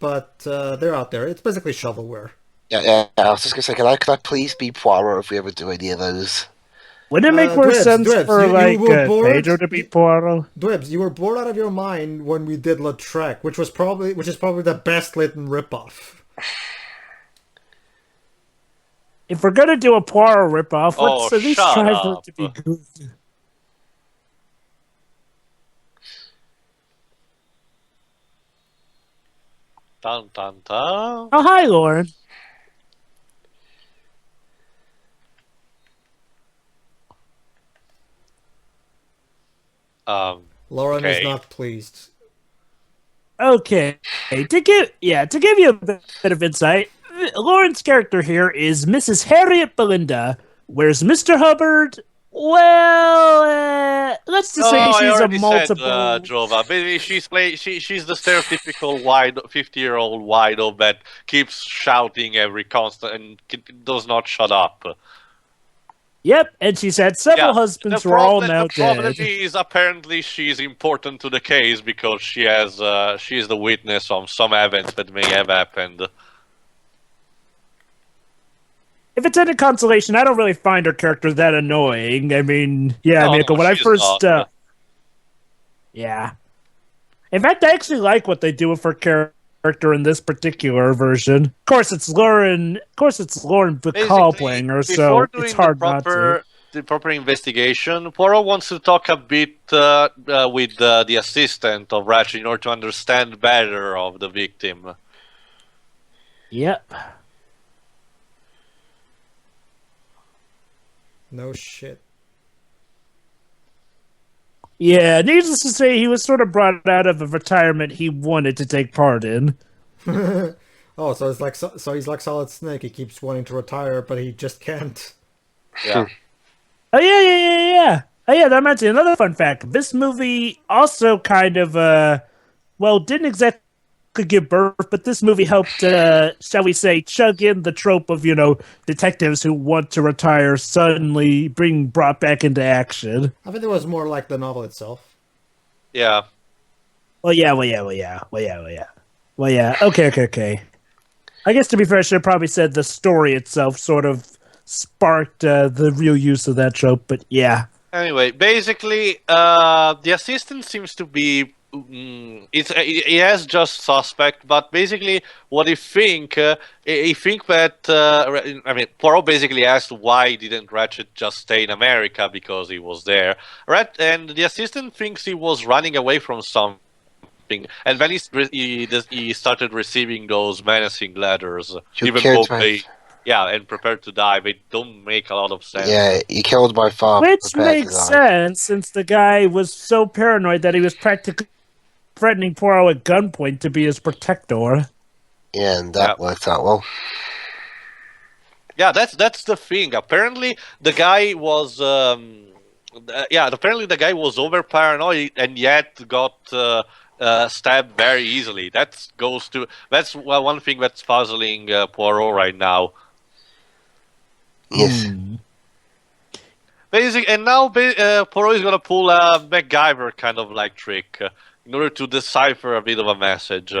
but they're out there. It's basically shovelware. Yeah. I was just gonna say, can I please be Poirot if we ever do any of those? Wouldn't it make more sense for you were bored? Pedro to be Poirot? Dwibs, you were bored out of your mind when we did Lautrec, which is probably the best Leighton ripoff. If we're gonna do a Poirot ripoff, let's at least shut try for up. it to be good. Dun, dun, dun. Oh, hi, Lauren. Lauren Okay. is not pleased. Okay, to give you a bit of insight, Lauren's character here is Mrs. Harriet Belinda, whereas Mr. Hubbard, well, let's just say I she's a already multiple. said, Jova. Maybe she's the stereotypical wide 50-year-old widow that keeps shouting every constant and does not shut up. Yep, and she's had several husbands who are all now The problem dead. is apparently she's important to the case because she is the witness of some events that may have happened. If it's any consolation, I don't really find her character that annoying. I mean, No, when I she's first, not. yeah. In fact, I actually like what they do with her character in this particular version. Of course, it's Lauren Bacall playing her, so it's hard not to. The proper investigation, Poirot wants to talk a bit with the assistant of Ratchet in order to understand better of the victim. Yep. No shit. Yeah, needless to say, he was sort of brought out of a retirement he wanted to take part in. Oh, so it's like so he's like Solid Snake. He keeps wanting to retire, but he just can't. Yeah. Oh yeah. Oh yeah, that reminds me. Another fun fact: this movie also kind of, didn't exactly give birth, but this movie helped, shall we say, chug in the trope of detectives who want to retire suddenly being brought back into action. I think it was more like the novel itself. Yeah. Well, yeah. Okay. I guess to be fair, I should have probably said the story itself sort of sparked the real use of that trope, but yeah. Anyway, basically, the assistant seems to be. He has just suspect, but basically, what he think that Poirot basically asked why didn't Ratchet just stay in America because he was there, and the assistant thinks he was running away from something, and then he started receiving those menacing letters, even though they. Yeah, and prepared to die. They don't make a lot of sense. Yeah, you killed my father. Which makes sense, since the guy was so paranoid that he was practically threatening Poirot at gunpoint to be his protector. Yeah, and that worked out well. Yeah, that's the thing. Apparently, the guy was. Apparently the guy was over paranoid and yet got stabbed very easily. That's one thing that's puzzling Poirot right now. Yes. And now Poirot is gonna pull a MacGyver kind of like trick in order to decipher a bit of a message.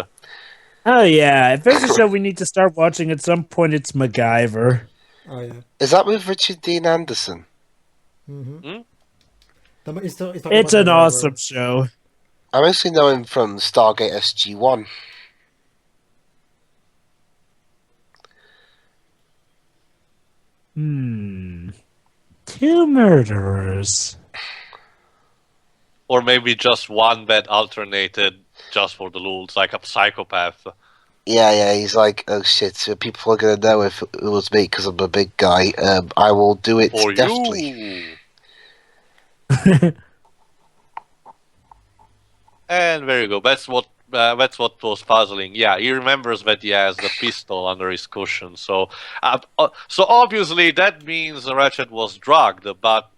Oh yeah, if there's a show we need to start watching at some point, it's MacGyver. Oh yeah. Is that with Richard Dean Anderson? Mm-hmm. It's an awesome show. I mostly know him from Stargate SG-1. Two murderers. Or maybe just one that alternated just for the lulz, like a psychopath. Yeah, he's like, oh shit, so people are going to know if it was me because I'm a big guy. I will do it or deftly. You. And there you go. That's what was puzzling. Yeah, he remembers that he has the pistol under his cushion. So obviously that means Ratchet was drugged. But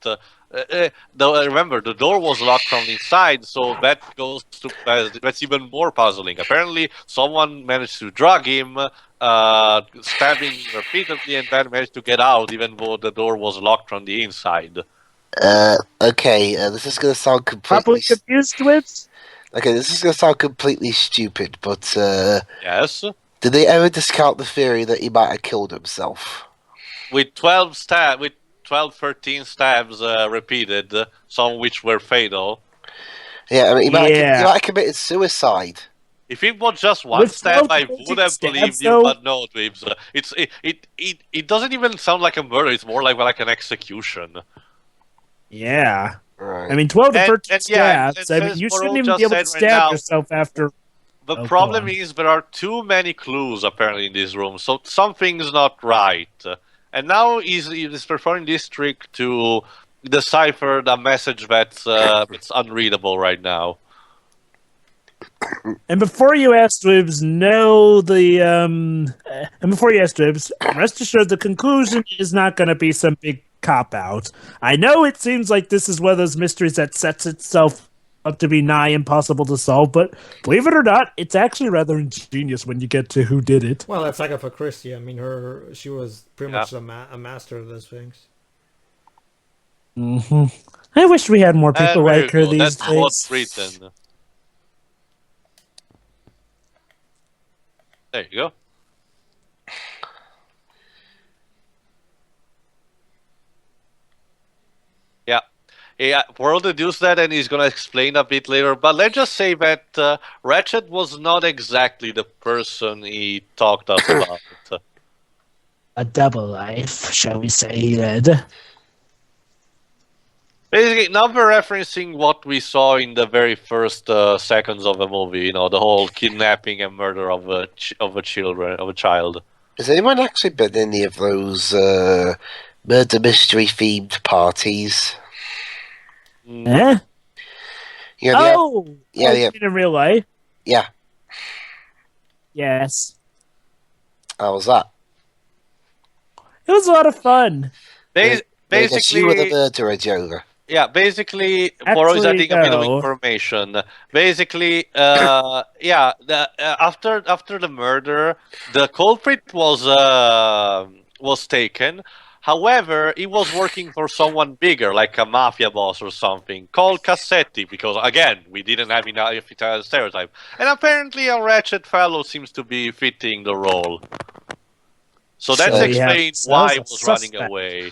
remember, the door was locked from inside, so that goes to that's even more puzzling. Apparently, someone managed to drug him, stabbing repeatedly, and then managed to get out, even though the door was locked from the inside. Okay, this is going to sound completely... Probably confused with? Okay, this is going to sound completely stupid, but... Yes? Did they ever discount the theory that he might have killed himself? With 13 stabs repeated, some of which were fatal. Yeah, I mean, he might have committed suicide. If it was just one stab, I would have believed you, but no, Dweebs. It doesn't even sound like a murder, it's more like an execution. Yeah. Right. I mean, 12 to 13 stabs. I mean, you shouldn't even be able to stab yourself after... The problem is there are too many clues, apparently, in this room, so something's not right. And now he's performing this trick to decipher the message that's it's unreadable right now. And before you ask Dweebs, rest assured the conclusion is not going to be some big cop-out. I know it seems like this is one of those mysteries that sets itself up to be nigh impossible to solve, but believe it or not, it's actually rather ingenious when you get to who did it. Well, that's Agatha Crhistie. I mean, she was pretty much a master of those things. I wish we had more people like her these days. That's what's written. There you go. Yeah, World deduced that, and he's going to explain a bit later. But let's just say that Ratchet was not exactly the person he talked us about. A double life, shall we say, he led. Basically, now we're referencing what we saw in the very first seconds of the movie. You know, the whole kidnapping and murder of a child. Has anyone actually been in any of those murder mystery themed parties? Eh? Yeah, in real life? Yeah. Yes. How was that? It was a lot of fun. Basically, you were the murderer, Joker. Yeah, basically, Poirot is adding a bit of information. Basically, after the murder, the culprit was taken. However, he was working for someone bigger, like a mafia boss or something, called Cassetti, because, again, we didn't have enough Italian stereotype. And apparently a Ratchet fellow seems to be fitting the role. So that's So we have explained why he ourselves a was running suspect. away.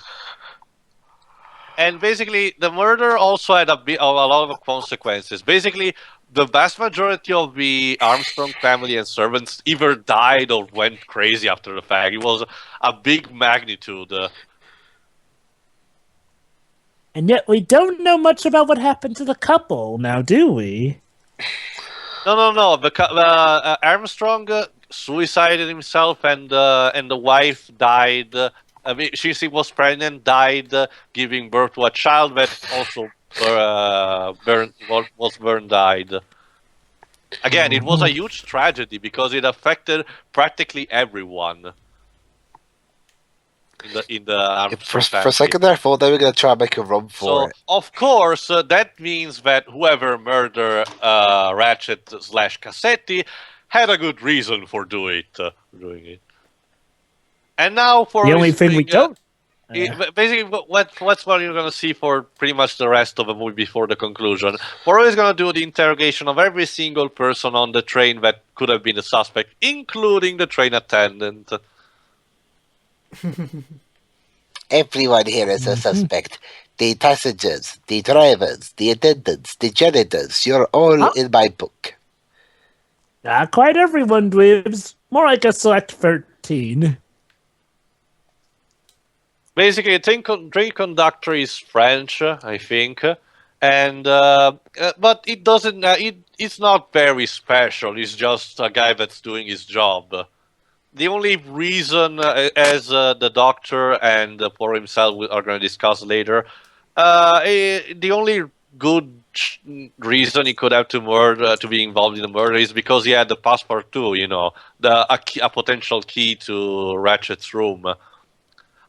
And basically, the murder also had a lot of consequences. Basically, the vast majority of the Armstrong family and servants either died or went crazy after the fact. It was a big magnitude. And yet we don't know much about what happened to the couple now, do we? No. Armstrong suicided himself, and the wife died. I mean, she was pregnant, died, giving birth to a child that also was burned, died. Again, it was a huge tragedy because it affected practically everyone in the Armstrong For family. a second there, I thought they were going to try and make a run for So, it. of course, that means that whoever murdered Ratchet/Cassetti had a good reason for doing it. And now for The only thing we don't. basically, what's what you're gonna see for pretty much the rest of the movie before the conclusion. We're always gonna do the interrogation of every single person on the train that could have been a suspect, including the train attendant. Everyone here is a suspect. The passengers, the drivers, the attendants, the janitors. You're all in my book. Not quite everyone, Dweebs. More like a select 13. Basically, train conductor is French, I think, and but it doesn't. It's not very special. It's just a guy that's doing his job. The only reason, as the doctor and Poirot himself are going to discuss later, the only good reason he could have to be involved in the murder is because he had the passport too. You know, a potential key to Ratchet's room.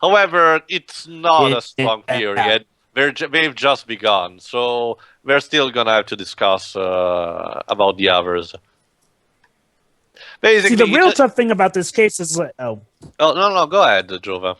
However, it's not a strong period. They've just begun, so we're still gonna have to discuss about the others. Basically, See, the real tough thing about this case is Oh no, go ahead, Jova.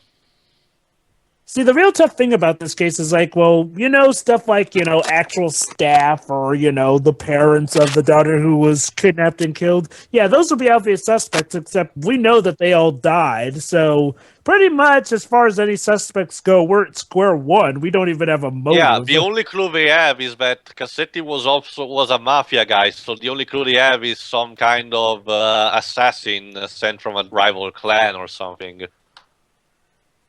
See, the real tough thing about this case is stuff like, actual staff or, the parents of the daughter who was kidnapped and killed. Yeah, those would be obvious suspects, except we know that they all died. So pretty much as far as any suspects go, we're at square one. We don't even have a motive. Yeah, the only clue they have is that Cassetti was a mafia guy, so the only clue they have is some kind of assassin sent from a rival clan or something.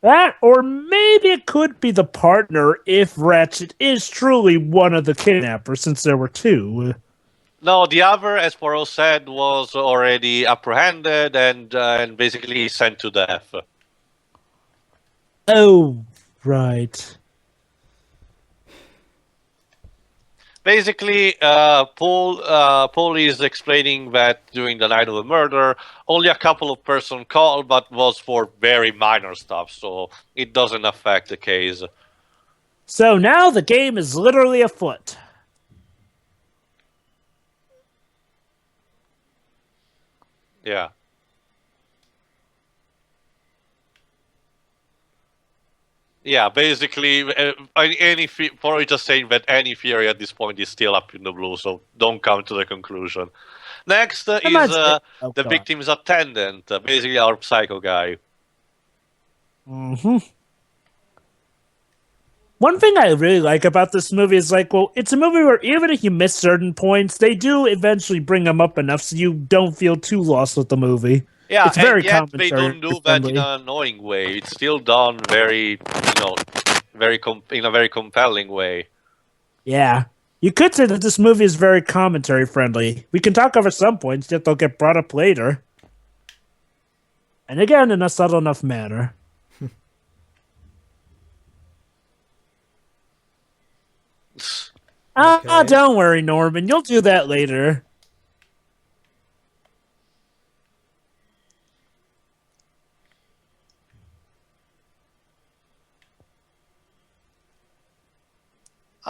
That, or maybe it could be the partner if Ratchet is truly one of the kidnappers, since there were two. No, the other, as Poirot said, was already apprehended and basically sent to death. Oh, right. Basically, Paul is explaining that during the night of the murder, only a couple of persons called, but was for very minor stuff, so it doesn't affect the case. So now the game is literally afoot. Yeah. Yeah, basically, Poirot just saying that any theory at this point is still up in the blue, so don't come to the conclusion. Next is the victim's attendant, basically our psycho guy. Mm-hmm. One thing I really like about this movie is it's a movie where even if you miss certain points, they do eventually bring them up enough so you don't feel too lost with the movie. Yeah, it's very and yet they don't do that in an annoying way. It's still done very, in a very compelling way. Yeah. You could say that this movie is very commentary friendly. We can talk over some points, yet they'll get brought up later. And again, in a subtle enough manner. Okay. Don't worry, Norman. You'll do that later.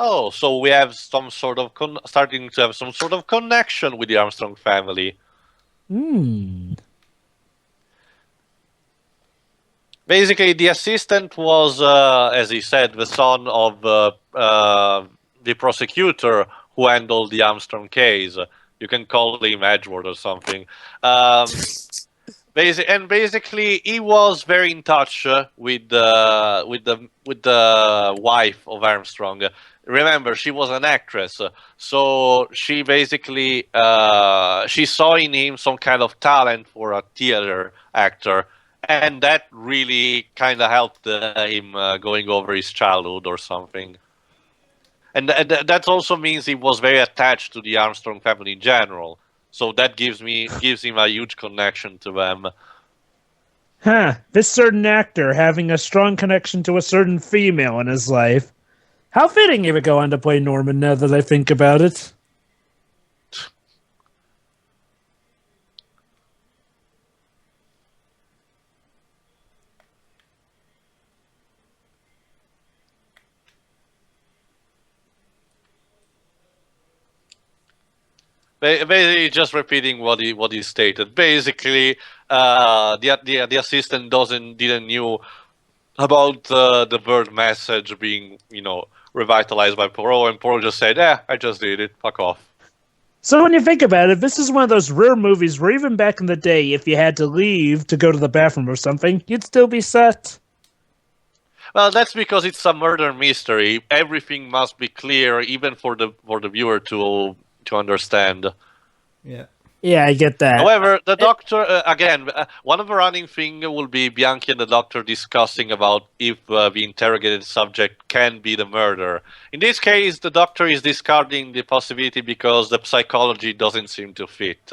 Oh, so we have some sort of starting to have some sort of connection with the Armstrong family. Basically, the assistant was, as he said, the son of the prosecutor who handled the Armstrong case. You can call him Edward or something. Basically, he was very in touch with the wife of Armstrong. Remember, she was an actress, so she basically she saw in him some kind of talent for a theater actor, and that really kind of helped him going over his childhood or something. And that also means he was very attached to the Armstrong family in general. So that gives him a huge connection to them. Huh. This certain actor having a strong connection to a certain female in his life. How fitting he would go on to play Norman now that I think about it. Basically, just repeating what he stated. Basically, the assistant didn't knew about the bird message being revitalized by Poirot, and Poirot just said, "Yeah, I just did it. Fuck off." So when you think about it, this is one of those rare movies where even back in the day, if you had to leave to go to the bathroom or something, you'd still be set. Well, that's because it's a murder mystery. Everything must be clear, even for the viewer to understand. Yeah. Yeah, I get that. However, the doctor again. One of the running thing will be Bianchi and the doctor discussing about if the interrogated subject can be the murderer. In this case, the doctor is discarding the possibility because the psychology doesn't seem to fit.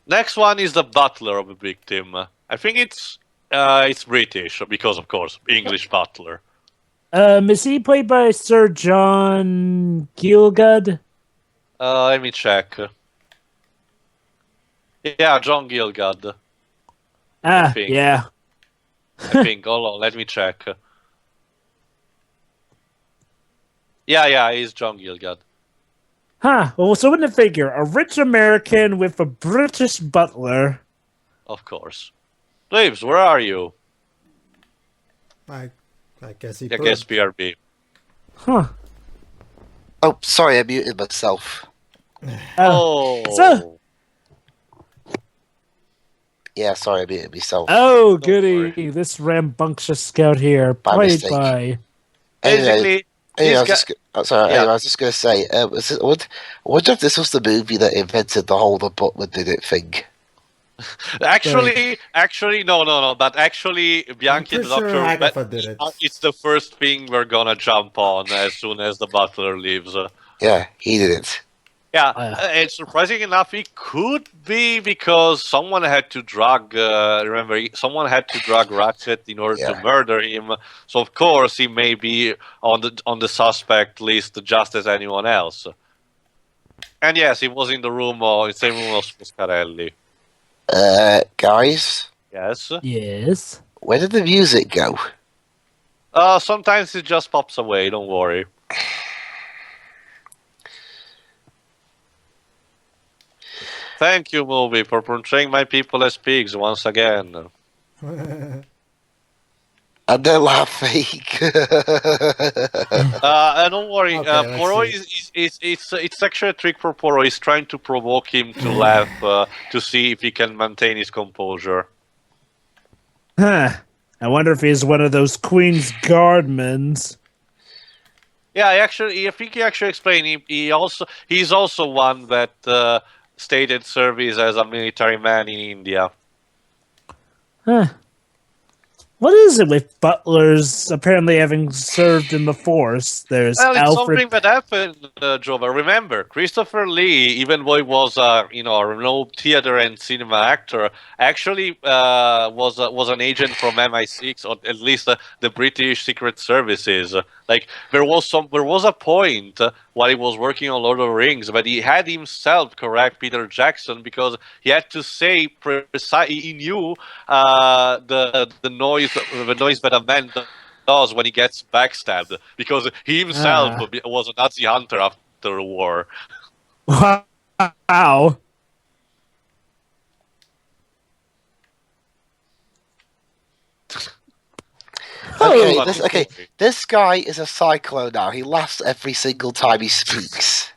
Next one is the butler of the victim. I think it's British because, of course, English butler. Is he played by Sir John Gielgud? Let me check. Yeah, John Gielgud. Ah, think. yeah. I think. Hold on, let me check. Yeah, he's John Gielgud. Huh. Well, so wouldn't it figure? A rich American with a British butler. Of course. Leaves, where are you? I guess he. I guess BRB. Huh. Oh, sorry, I muted myself. Oh. So- Yeah, sorry, I muted myself. Oh, Don't goody. This rambunctious scout here, By played mistake. by... Basically, Anyway, I this was just yeah. I was just going to say, I wonder if this was the movie that invented the whole "the butler did it" thing. Actually, no. But actually, Bianchi I'm the pretty doctor. sure Agatha did it. It's the first thing we're gonna jump on as soon as the butler leaves. Yeah, he did it. Yeah, Yeah. and surprising enough, it could be because someone had to drug. Remember, someone had to drug Ratchet in order to Yeah. murder him. So of course, he may be on the suspect list just as anyone else. And yes, he was in the room, or in the same room as Muscarelli. Guys, Yes. Yes. where did the music go? Sometimes it just pops away. Don't worry. Thank you, movie, for portraying my people as pigs once again. And they're laughing. Don't worry. Okay, let's Poirot see. it's actually a trick for Poirot. He's trying to provoke him to laugh to see if he can maintain his composure. Huh. I wonder if he's one of those Queen's Guardmans. Yeah, I think he actually explained. He's also one that stated service as a military man in India. Huh. What is it with butlers apparently having served in the force? There's Well, it's Alfred. something that happened, Jova. Remember, Christopher Lee, even though he was a renowned theater and cinema actor, actually was an agent from MI6, or at least the British Secret Services. Like there was a point while he was working on Lord of the Rings, but he had himself correct Peter Jackson because he had to say he knew the noise that a man does when he gets backstabbed, because he himself was a Nazi hunter after the war. Wow. This guy is a cyclo now. He laughs every single time he speaks.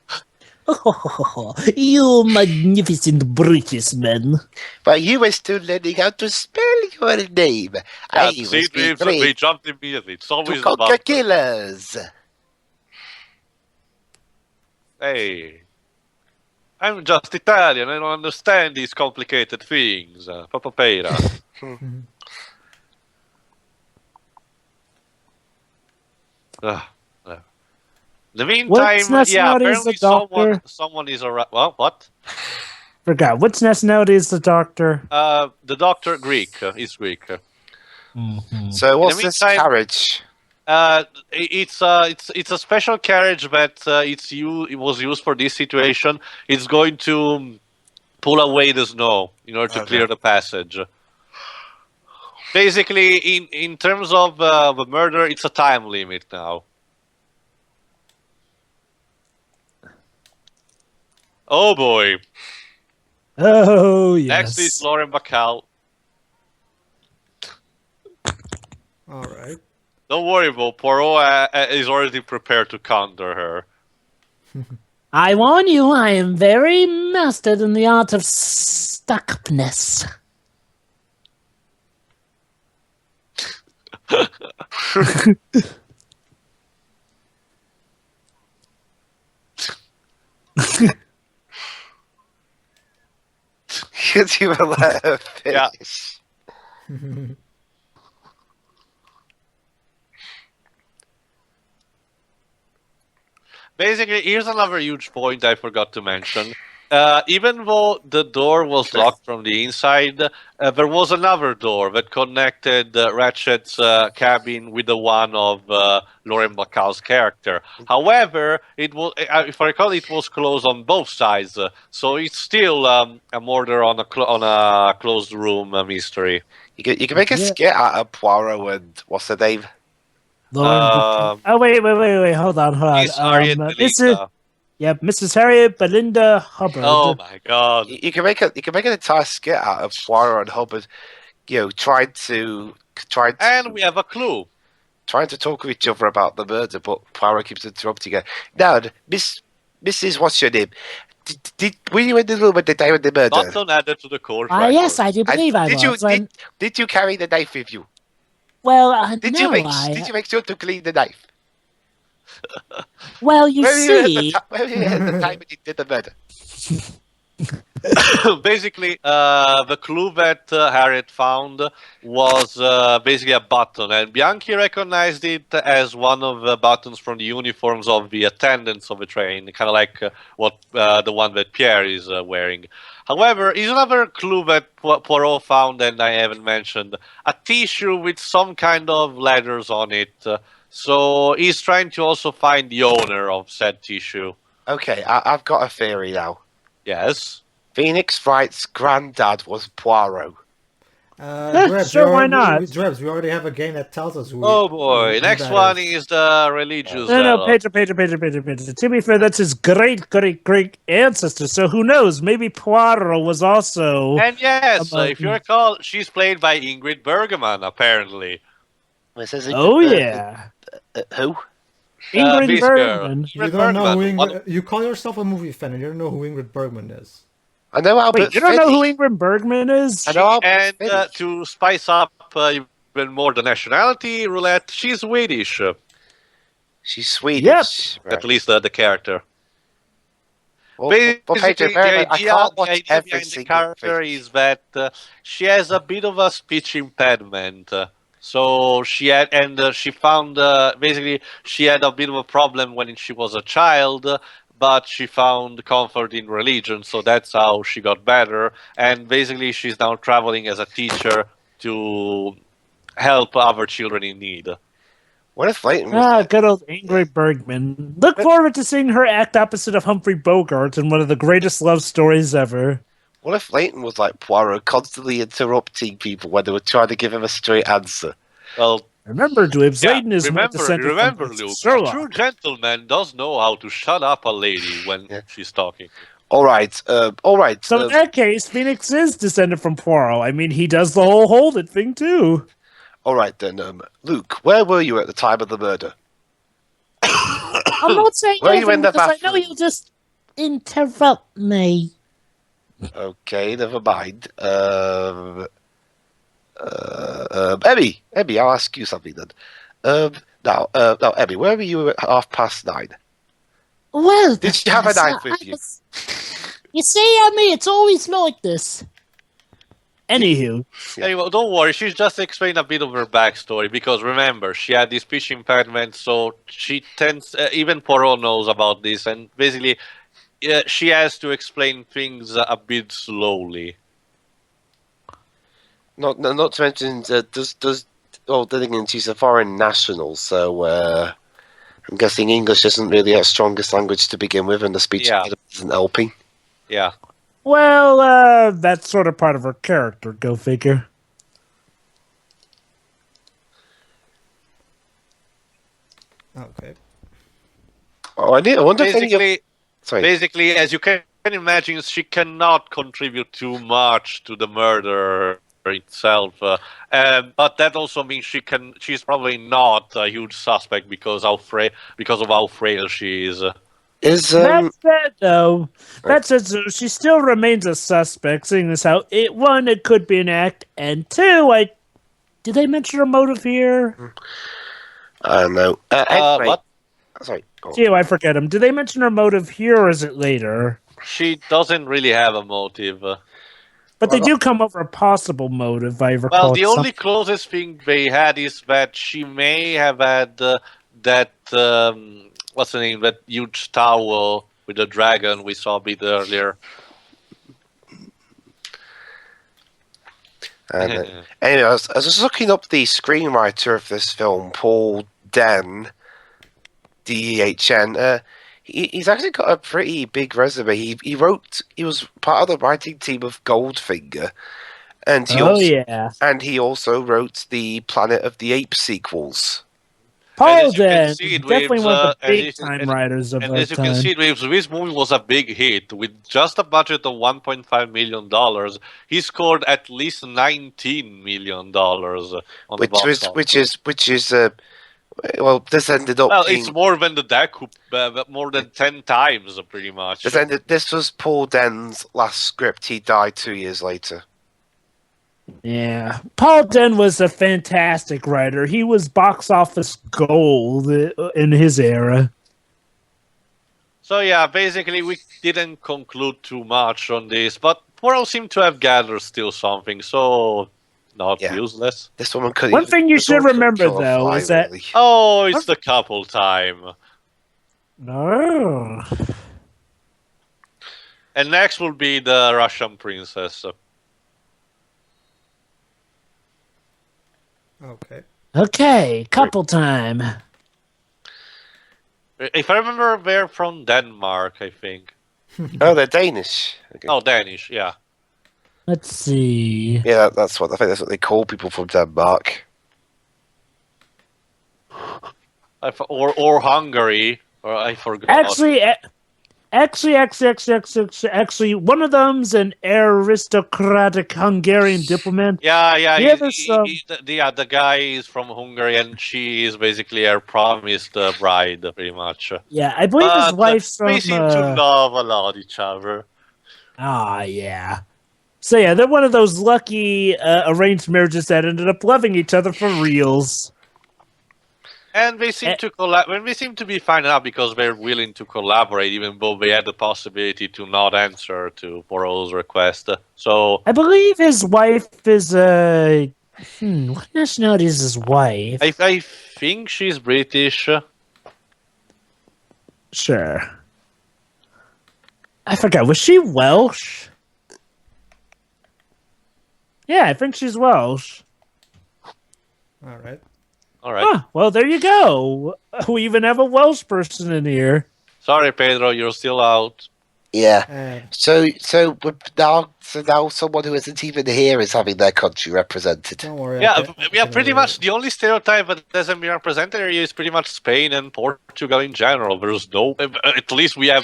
You magnificent British men. But you were still learning how to spell your name. I See, was Dreams, we betrayed jumped immediately. It's to always conquer about... killers. Hey, I'm just Italian. I don't understand these complicated things. Papapera. Ah, no. In the meantime, What nationality is apparently the doctor? someone is around. Well, what? Forgot. Which nationality is the doctor? The doctor Greek. Is Greek. So what's In the this meantime- carriage? It's a special carriage that it was used for this situation. It's going to pull away the snow in order to Okay. clear the passage. Basically, in terms of the murder, it's a time limit now. Oh boy! Oh, yes. Next is Lauren Bacall. All right. Don't worry, though. Poirot is already prepared to counter her. I warn you, I am very mastered in the art of stuck-upness. Because you were let her Yeah. finish. Basically, here's another huge point I forgot to mention. Even though the door was locked from the inside, there was another door that connected Ratchet's cabin with the one of Lauren Bacall's character. However, it was, if I recall, it was closed on both sides, so it's still a murder on a closed room mystery. You can make a skit out of Poirot and what's her name? Oh, wait, hold on. Miss Harriet Belinda. Mrs. Harriet Belinda Hubbard. Oh my god. You can make an entire skit out of Poirot and Hubbard, trying to And we have a clue. trying to talk to each other about the murder, but Poirot keeps interrupting her. Now, Mrs. What's your name? Were you in the room at the time of the murder? Button added to the court Yes, I record. do believe I did was. you did you carry the knife with you? Well, Did no, you make sure to clean the knife? Well, you Where were you see, at the time when you did the murder? Basically, the clue that Harriet found was basically a button, and Bianchi recognized it as one of the buttons from the uniforms of the attendants of the train, kind of like the one that Pierre is wearing. However, is another clue that Poirot found, and I haven't mentioned, a tissue with some kind of letters on it. So he's trying to also find the owner of said tissue. Okay, I've got a theory now. Yes. Phoenix Wright's granddad was Poirot. Drebs, sure, why not? Drebs, we already have a game that tells us who. Oh boy, who next that one is. is the religious. No, Pedro. To be fair, that's his great ancestor. So who knows? Maybe Poirot was also. And yes, About- if you recall, she's played by Ingrid Bergman, apparently. Oh yeah, Who? Ingrid this Bergman. girl. You Ingrid don't know who Bergman, You call yourself a movie fan and you don't know who Ingrid Bergman is. I know Albert Wait, you don't know Finney. who Ingrid Bergman is? I know Albert And Finney. to spice up even more the nationality roulette, she's Swedish, She's Swedish. at least the character. Well, Basically, Pedro, the bear in mind, I idea, can't the watch idea every behind the single character thing. is that she has a bit of a speech impediment. So she had, and she found basically she had a bit of a problem when she was a child, but she found comfort in religion, so that's how she got better. And basically, she's now traveling as a teacher to help other children in need. What if Leighton was Good old Ingrid Bergman. Look forward to seeing her act opposite of Humphrey Bogart in one of the greatest love stories ever. What if Leighton was like Poirot, constantly interrupting people when they were trying to give him a straight answer? Well, Remember, Dwebs, yeah, Leighton is not descended remember, from Luke. A Sherlock. true gentleman does know how to shut up a lady when she's talking. All right. So in that case, Phoenix is descended from Poirot. I mean, he does the whole hold it thing too. All right then, Luke. Where were you at the time of the murder? I'm not saying Were you in anything the because I know bathroom? you'll just. interrupt me. Okay, never mind. Emmy, I'll ask you something then. Now, Emmy, where were you at 9:30? Well, Did you have a knife with you? You see, I mean, it's always like this. Anywho, Yeah. Anyway, don't worry. She's just explained a bit of her backstory because remember, she had this speech impairment, so she tends. Even Poirot knows about this, and basically, she has to explain things a bit slowly. Not to mention, then again, she's a foreign national, so I'm guessing English isn't really her strongest language to begin with, and the speech isn't helping. Yeah. well, that's sort of part of her character. Go figure. Okay. Oh, I wonder if any of... Basically, Sorry. basically, as you can imagine, she cannot contribute too much to the murder itself. But that also means she's probably not a huge suspect because of how frail she is. Is That said, though, she still remains a suspect, seeing as how one, it could be an act, and two, did they mention her motive here? I don't know. Anyway, What? sorry. Go on. Gee, I forget them. Did they mention her motive here, or is it later? She doesn't really have a motive. But they do come up with a possible motive, I recall. Well, the only closest thing they had is that she may have had that what's the name? That huge towel with the dragon we saw a bit earlier. And, anyway, I was just looking up the screenwriter of this film, Paul Den, D-E-H-N. He's actually got a pretty big resume. He was part of the writing team of Goldfinger, and he also wrote the Planet of the Apes sequels. Paul Den, definitely one of the big-time writers of our time. And as you can see, this movie was a big hit. With just a budget of $1.5 million, he scored at least $19 million on the box office. Which is well, this ended up. Well, it's more than the Deku, more than 10 times, pretty much. This was Paul Den's last script. He died 2 years later. Yeah, Paul Den was a fantastic writer. He was box office gold in his era. So yeah, basically we didn't conclude too much on this, but Poirot seemed to have gathered still something, so not useless. This woman could. One thing you should remember, though, is that it's the couple time. No. And next will be the Russian princess. Okay, couple time. If I remember, they're from Denmark, I think. Oh, they're Danish. Okay. Oh, Danish, yeah. Let's see. Yeah, I think that's what they call people from Denmark. Or Hungary, or I forgot. Actually, one of them's an aristocratic Hungarian diplomat. Yeah. The The guy is from Hungary, and she is basically her promised bride, pretty much. Yeah, I believe his wife's from. They seem to love a lot each other. Yeah. So yeah, they're one of those lucky arranged marriages that ended up loving each other for reals. And they seem to be fine enough because they're willing to collaborate, even though they had the possibility to not answer to Poirot's request. So I believe his wife is what nationality is his wife? I think she's British. Sure. I forgot. Was she Welsh? Yeah, I think she's Welsh. All right. Huh, well, there you go. We even have a Welsh person in here. Sorry, Pedro, you're still out. Yeah. So now someone who isn't even here is having their country represented. Don't worry. Yeah, pretty much the only stereotype that doesn't be represented here is pretty much Spain and Portugal in general. There's no, at least we are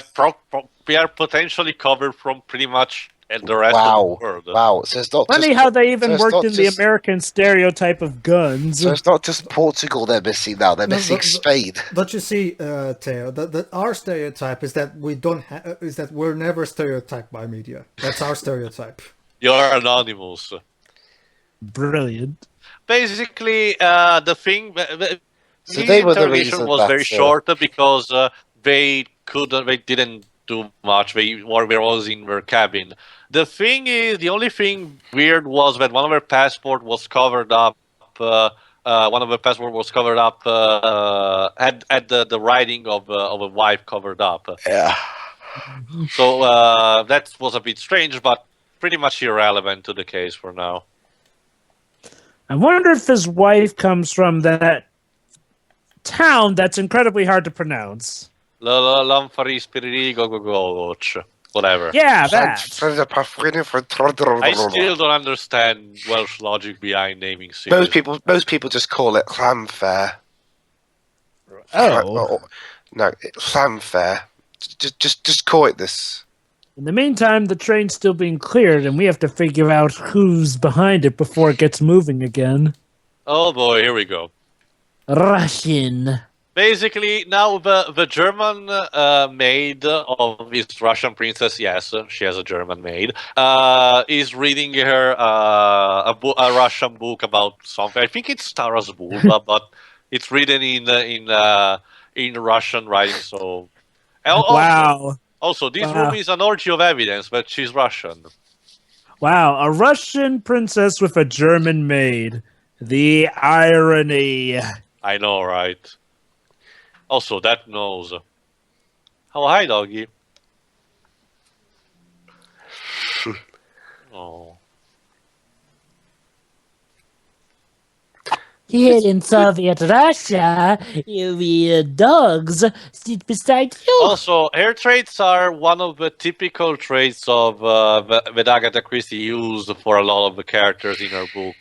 potentially covered from pretty much and the rest Wow. of the world. Wow. So it's not Funny just, how they even so it's worked not in the just- American stereotype of guns. So it's not just Portugal they're missing now. They're No, missing but- Spain. Don't you see, Theo? That our stereotype is that we don't is that we're never stereotyped by media. That's our stereotype. You're anonymous. Brilliant. Basically, the thing. So His they were the interrogation reason was very that, short because they didn't do much. They were always in their cabin. The thing is, the only thing weird was that one of their passport was covered up. One of the passport was covered up. Had the writing of a wife covered up. Yeah. So that was a bit strange, but pretty much irrelevant to the case for now. I wonder if his wife comes from that town that's incredibly hard to pronounce. Lamfari Spiririgo Gogoch. Whatever. Yeah, that. I still don't understand Welsh logic behind naming series. Most people just call it clamfare. Oh. No, clamfare. Just call it this. In the meantime, the train's still being cleared, and we have to figure out who's behind it before it gets moving again. Oh boy, here we go. Russian. Basically, now the German maid of this Russian princess, yes, she has a German maid, is reading her a Russian book about something. I think it's Taras Bulba, but it's written in Russian writing. So, Wow. Also, this Wow. room is an orgy of evidence, but she's Russian. Wow, a Russian princess with a German maid. The irony. I know, right? Also, that nose. Oh, hi, doggy. Oh. Here in Soviet Russia, dogs sit beside you. Also, hair traits are one of the typical traits of that Agatha Christie used for a lot of the characters in her book.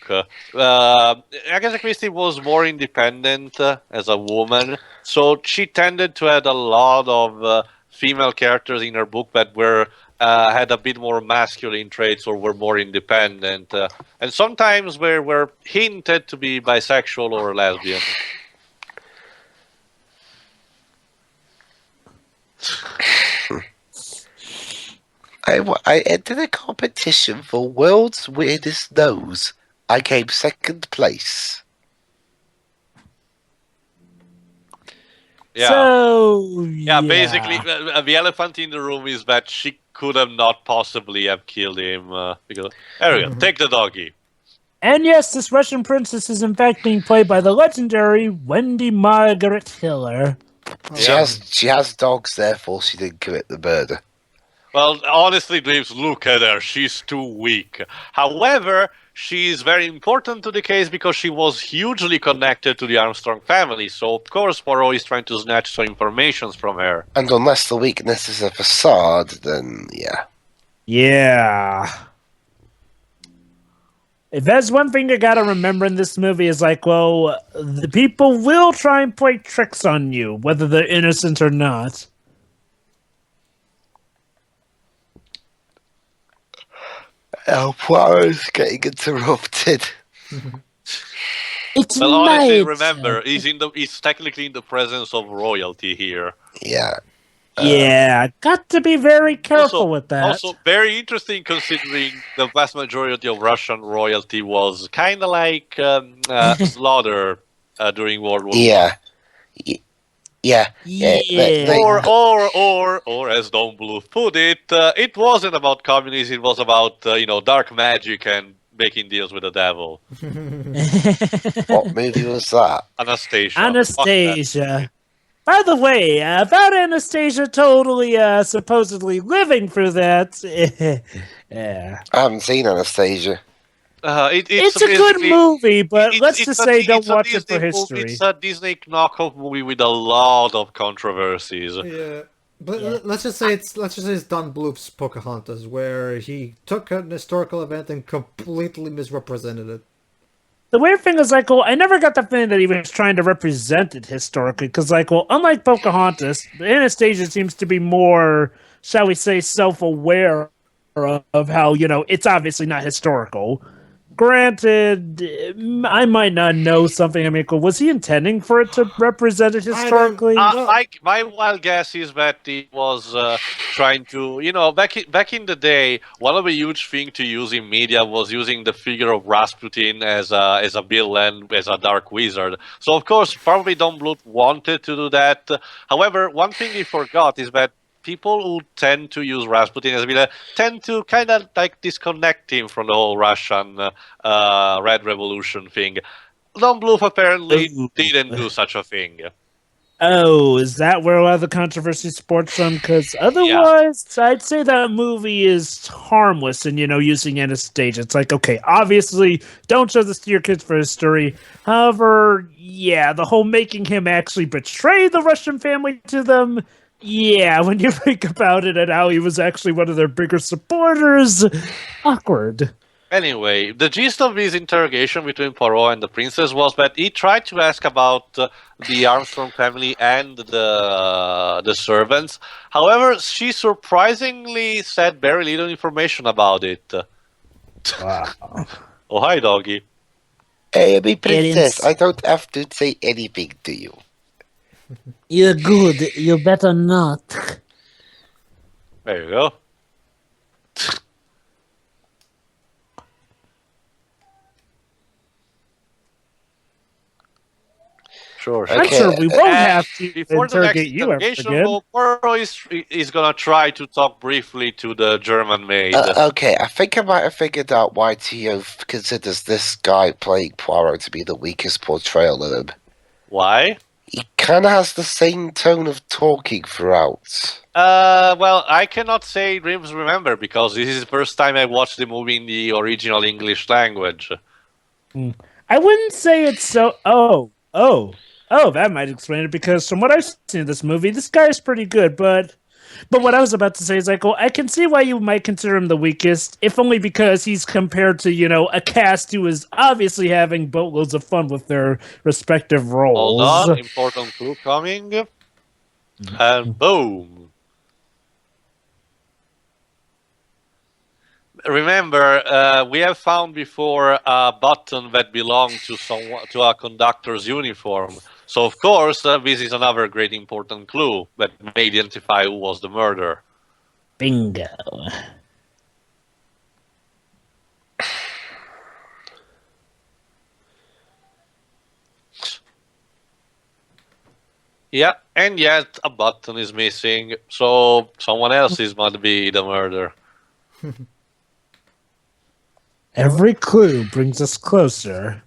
Agatha Christie was more independent as a woman, so she tended to have a lot of female characters in her book that were had a bit more masculine traits or were more independent, and sometimes were hinted to be bisexual or lesbian. I entered a competition for world's weirdest nose. I came second place. Yeah. So, Yeah, basically, the elephant in the room is that she could have not possibly have killed him. Because there we go. Take the doggy. And yes, this Russian princess is in fact being played by the legendary Wendy Margaret Hiller. She has dogs, therefore she didn't commit the murder. Well, honestly, James, look at her. She's too weak. However, she's very important to the case because she was hugely connected to the Armstrong family. So, of course, Poirot is trying to snatch some information from her. And unless the weakness is a facade, then yeah. Yeah. If there's one thing you gotta remember in this movie is like, well, the people will try and play tricks on you, whether they're innocent or not. Poirot's getting interrupted. It's Well, honestly, night. remember, he's technically in the presence of royalty here. Yeah. Yeah, got to be very careful with that. Also, very interesting considering the vast majority of Russian royalty was kind of like slaughtered during World War Yeah. Yeah. Or as Don Bluth put it, it wasn't about communism, it was about, dark magic and making deals with the devil. What movie was that? Anastasia. Anastasia. By the way, about Anastasia totally supposedly living through that. Yeah. I haven't seen Anastasia. It's a good movie, but let's just say don't watch it for Disney history. It's a Disney knockoff movie with a lot of controversies. Yeah, but let's just say it's Don Bluth's Pocahontas, where he took an historical event and completely misrepresented it. The weird thing is, like, well, I never got the feeling that he was trying to represent it historically, because, like, well, unlike Pocahontas, Anastasia seems to be more, shall we say, self-aware of how, it's obviously not historical. Granted, I might not know something. I mean, was he intending for it to represent it historically? My wild guess is that he was trying to, back in the day, one of the huge things to use in media was using the figure of Rasputin as a villain, as a dark wizard. So of course, probably Don Bluth wanted to do that. However, one thing he forgot is that people who tend to use Rasputin as a villain tend to kind of like disconnect him from the whole Russian Red Revolution thing. Don Bluth apparently didn't do such a thing. Oh, is that where a lot of the controversy sports from? Because otherwise, I'd say that movie is harmless in, using Anastasia. It's like, okay, obviously, don't show this to your kids for history. However, yeah, the whole making him actually betray the Russian family to them, yeah, when you think about it and how he was actually one of their bigger supporters, awkward. Anyway, the gist of his interrogation between Poirot and the princess was that he tried to ask about the Armstrong family and the servants. However, she surprisingly said very little information about it. Wow. Oh, hi, doggy. Hey, me princess, I don't have to say anything to you. You're good. You better not. There you go. Sure. I'm sure we won't have to Before the next interrogate you ever interrogation, again. Poirot is gonna try to talk briefly to the German maid. Okay, I think I might have figured out why Tio considers this guy playing Poirot to be the weakest portrayal of him. Why? He kind of has the same tone of talking throughout. Well, I cannot say Dreams Remember because this is the first time I watched the movie in the original English language. I wouldn't say it's so. Oh, that might explain it because from what I've seen in this movie, this guy is pretty good. But what I was about to say is like, well, I can see why you might consider him the weakest, if only because he's compared to a cast who is obviously having boatloads of fun with their respective roles. Hold on, important clue coming, and boom. Remember, we have found before a button that belonged to a conductor's uniform. So, of course, this is another great important clue that may identify who was the murderer. Bingo. Yeah, and yet a button is missing, so someone else must be the murderer. Every clue brings us closer.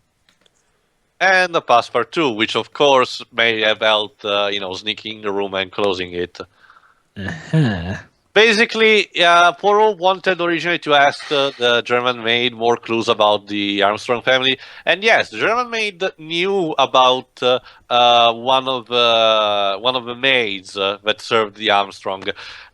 And the passport too, which of course may have helped, sneaking in the room and closing it. Uh-huh. Basically, Poirot wanted originally to ask the German maid more clues about the Armstrong family, and yes, the German maid knew about one of the maids that served the Armstrong.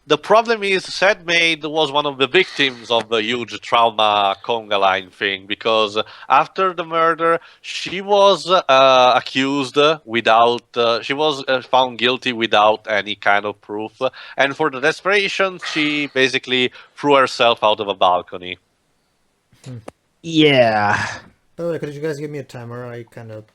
The problem is, said maid was one of the victims of the huge trauma conga line thing, because after the murder, she was accused she was found guilty without any kind of proof, and for the desperation, she basically threw herself out of a balcony. Yeah. By the way, could you guys give me a timer? I kind of...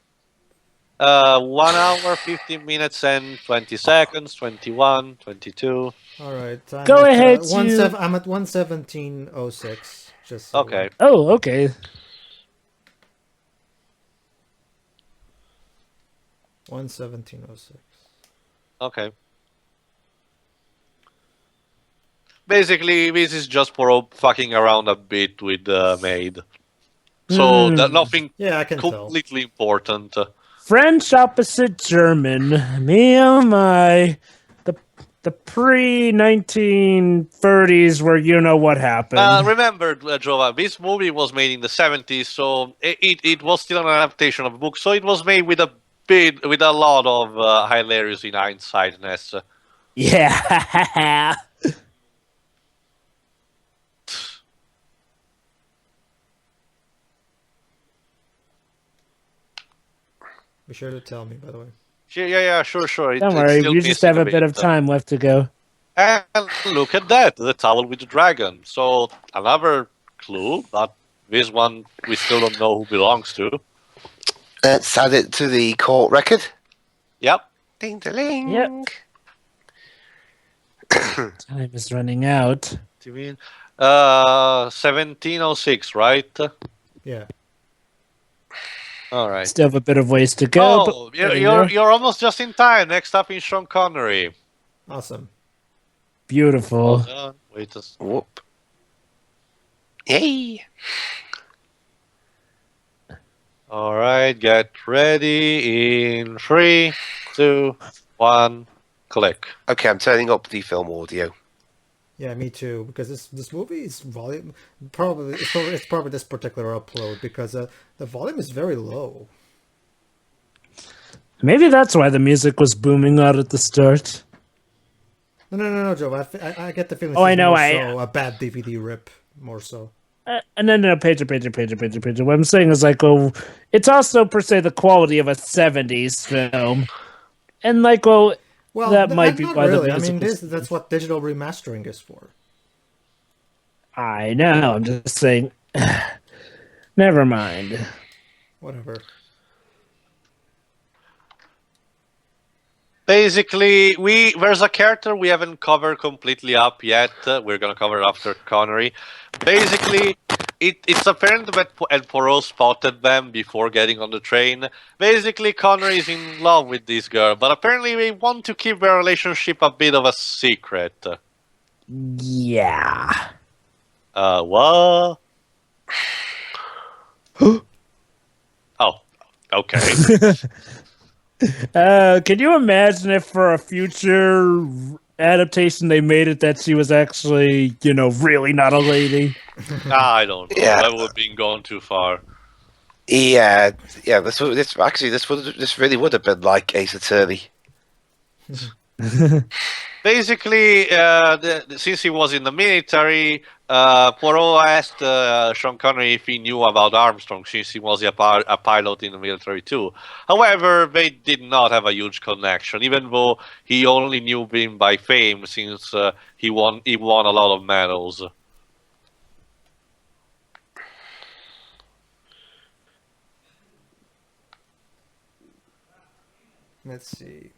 1 hour, 15 minutes and 20 seconds, 21, 22. Alright, Go ahead, I'm at 1:17:06. Just so Okay. Oh, okay. 1:17:06. Okay. Basically, this is just for fucking around a bit with the maid. So nothing Yeah, I can completely important. French opposite German. Me oh my. The pre-1930s where you know what happened. Remember, Jova, this movie was made in the 70s, so it was still an adaptation of a book, so it was made with a lot of hilarious in hindsightness. Yeah. Be sure to tell me, by the way. Yeah, sure. Don't worry, we just have a bit of time left to go. And look at that, the towel with the dragon. So another clue, but this one we still don't know who belongs to. Let's add it to the court record. Yep. Ding ding. Yep. Time is running out. Do you mean 1706, right? Yeah. All right. Still have a bit of ways to go. Oh, but there you're almost just in time. Next up is Sean Connery. Awesome. Beautiful. Hold on. Wait a Whoop. Yay. All right, get ready in 3, 2, 1, click. Okay, I'm turning up the film audio. Yeah, me too. Because this movie is volume. It's probably this particular upload because the volume is very low. Maybe that's why the music was booming out at the start. No, Joe. I get the feeling. Oh, I know, more I- so a bad DVD rip, more so. No, pager. What I'm saying is like, oh, it's also per se the quality of a '70s film, and like, well, Well, that might be not why really. the I music. mean, Was... that's what digital remastering is for. I know. I'm just saying. Never mind. Whatever. Basically, there's a character we haven't covered completely up yet. We're gonna cover it after Connery. Basically, it's apparent that Poirot spotted them before getting on the train. Basically, Connery is in love with this girl, but apparently they want to keep their relationship a bit of a secret. Yeah. What? Oh, okay. Can you imagine if for a future adaptation they made it that she was actually, really not a lady? I don't know. Yeah. That would have been gone too far. Yeah. This really would have been like Ace Attorney. Basically, since he was in the military, Poirot asked Sean Connery if he knew about Armstrong, since he was a pilot in the military too. However, they did not have a huge connection, even though he only knew him by fame, since he won a lot of medals. Let's see.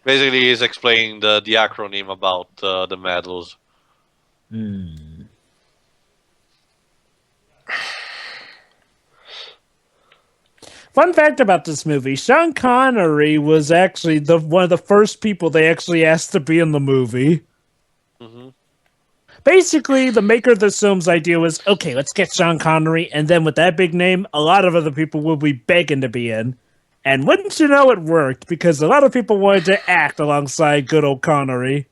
Basically, he's explaining the acronym about the medals. Fun fact about this movie: Sean Connery was actually one of the first people they actually asked to be in the movie. Basically, the maker of this film's idea was, okay, let's get Sean Connery, and then with that big name, a lot of other people will be begging to be in. And wouldn't you know, it worked, because a lot of people wanted to act alongside good old Connery.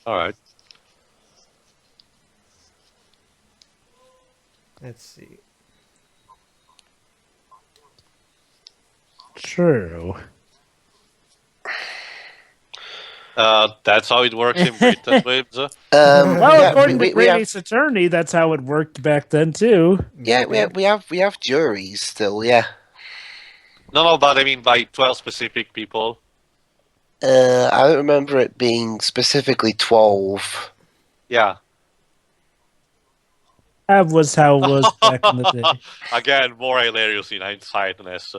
All right. Let's see. True. That's how it works in Britain, Waves. Well, according to Great Ace Attorney, that's how it worked back then too. Yeah, we have juries still. Yeah. No, but I mean by 12 specific people. I don't remember it being specifically 12. Yeah. That was how it was back in the day. Again, more hilarious in hindsightness.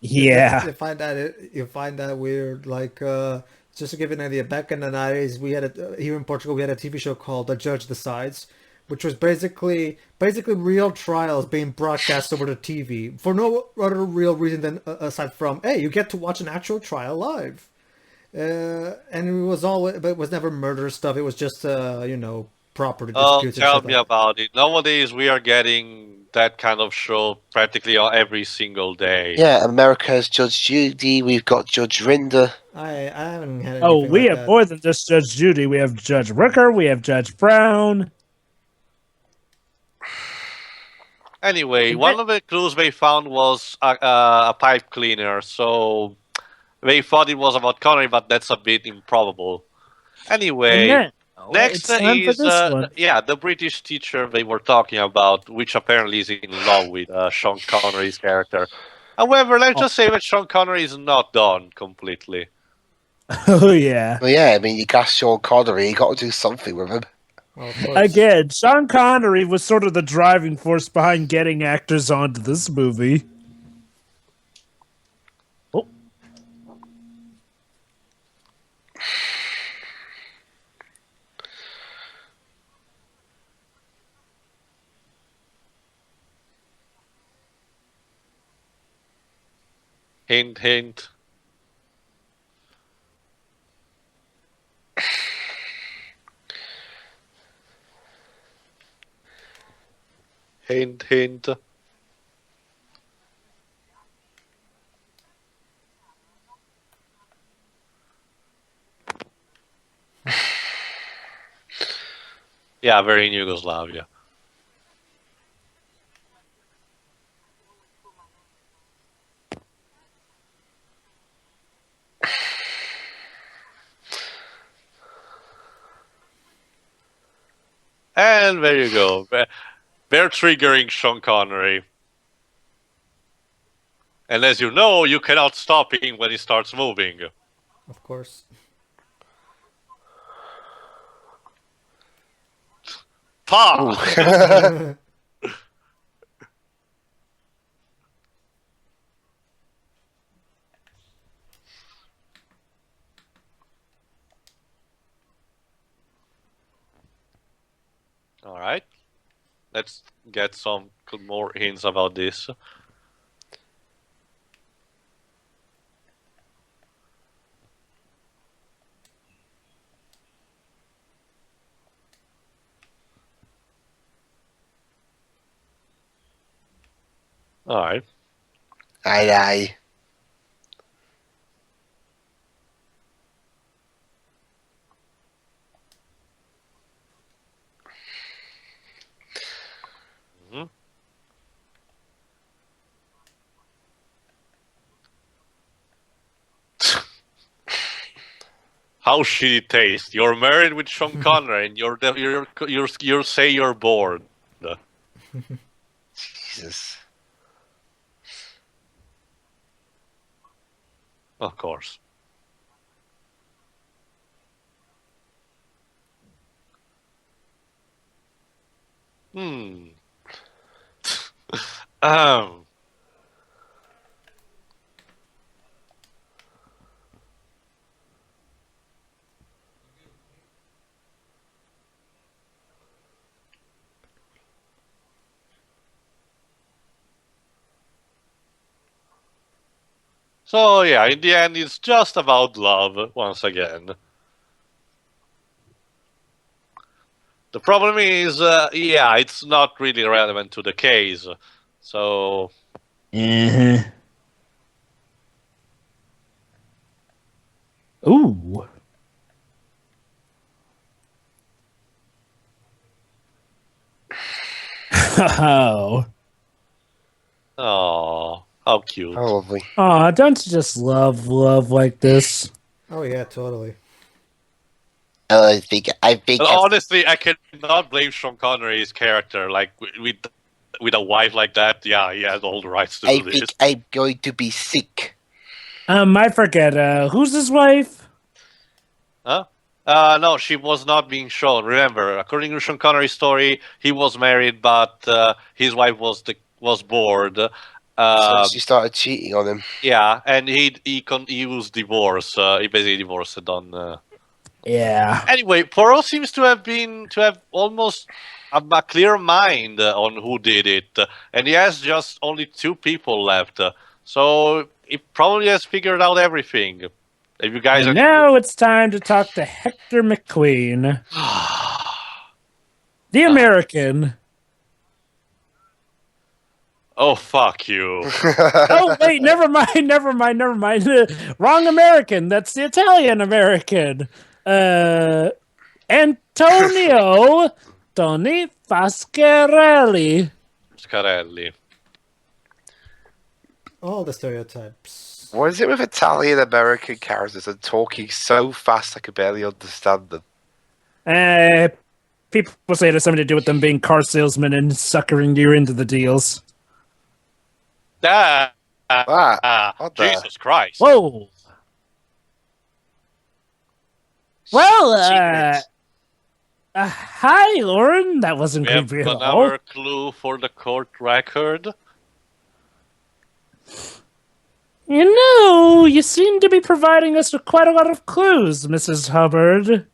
Yeah. You find that weird. Like, just to give you an idea, back in the 90s, we had here in Portugal, we had a TV show called The Judge Decides, which was basically real trials being broadcast over the TV for no other real reason than aside from, hey, you get to watch an actual trial live. And it was but it was never murder stuff. It was just property disputes. Tell me about it. Nowadays, we are getting that kind of show practically every single day. Yeah, America's Judge Judy. We've got Judge Rinder. I haven't had. Oh, we like have that. more than just Judge Judy. We have Judge Rooker. We have Judge Brown. Anyway, one of the clues they found was a pipe cleaner. So They thought it was about Connery, but that's a bit improbable. Anyway, And then, next it's time for is this one. the British teacher they were talking about, which apparently is in love with Sean Connery's character. However, let's just say that Sean Connery is not done completely. Oh yeah. Well, yeah, I mean, you cast Sean Connery, you got to do something with him. Well, of course. Again, Sean Connery was sort of the driving force behind getting actors onto this movie. Oh. Hint, hint. Hint, hint. Yeah, very in Yugoslavia. And there you go. They're triggering Sean Connery. And as you know, you cannot stop him when he starts moving. Of course. Pa! All right. Let's get some more hints about this. All right. Aye, aye. Mhm. How shitty taste! You're married with Sean Connery, and you say you're bored. Jesus. Of course. Hmm. um. So yeah, in the end, it's just about love once again. The problem is, yeah, it's not really relevant to the case. So Ooh. Oh. oh, how cute. How lovely. Aw, don't you just love like this? Oh yeah, totally. I think But honestly, I cannot blame Sean Connery's character. Like with a wife like that, yeah, he has all the rights to I do this. think I'm going to be sick. I forget, who's his wife? Huh? No, she was not being shown. Remember, according to Sean Connery's story, he was married, but his wife was bored. So she started cheating on him. Yeah, and he was divorced. He basically divorced on. Yeah. Anyway, Poirot seems to have almost a clear mind on who did it, and he has just only two people left. So he probably has figured out everything. If you guys And are now it's time to talk to Hector McQueen, the American. Oh, fuck you. Oh, wait, never mind. Wrong American. That's the Italian American. Antonio Tony Fascarelli. Scarelli. All the stereotypes. What is it with Italian American characters and talking so fast I can barely understand them? People say it has something to do with them being car salesmen and suckering you into the deals. What the- Jesus Christ. Whoa! Well, Secrets. hi, Lauren. That wasn't We have creepy at all. another clue for the court record. You know, you seem to be providing us with quite a lot of clues, Mrs. Hubbard.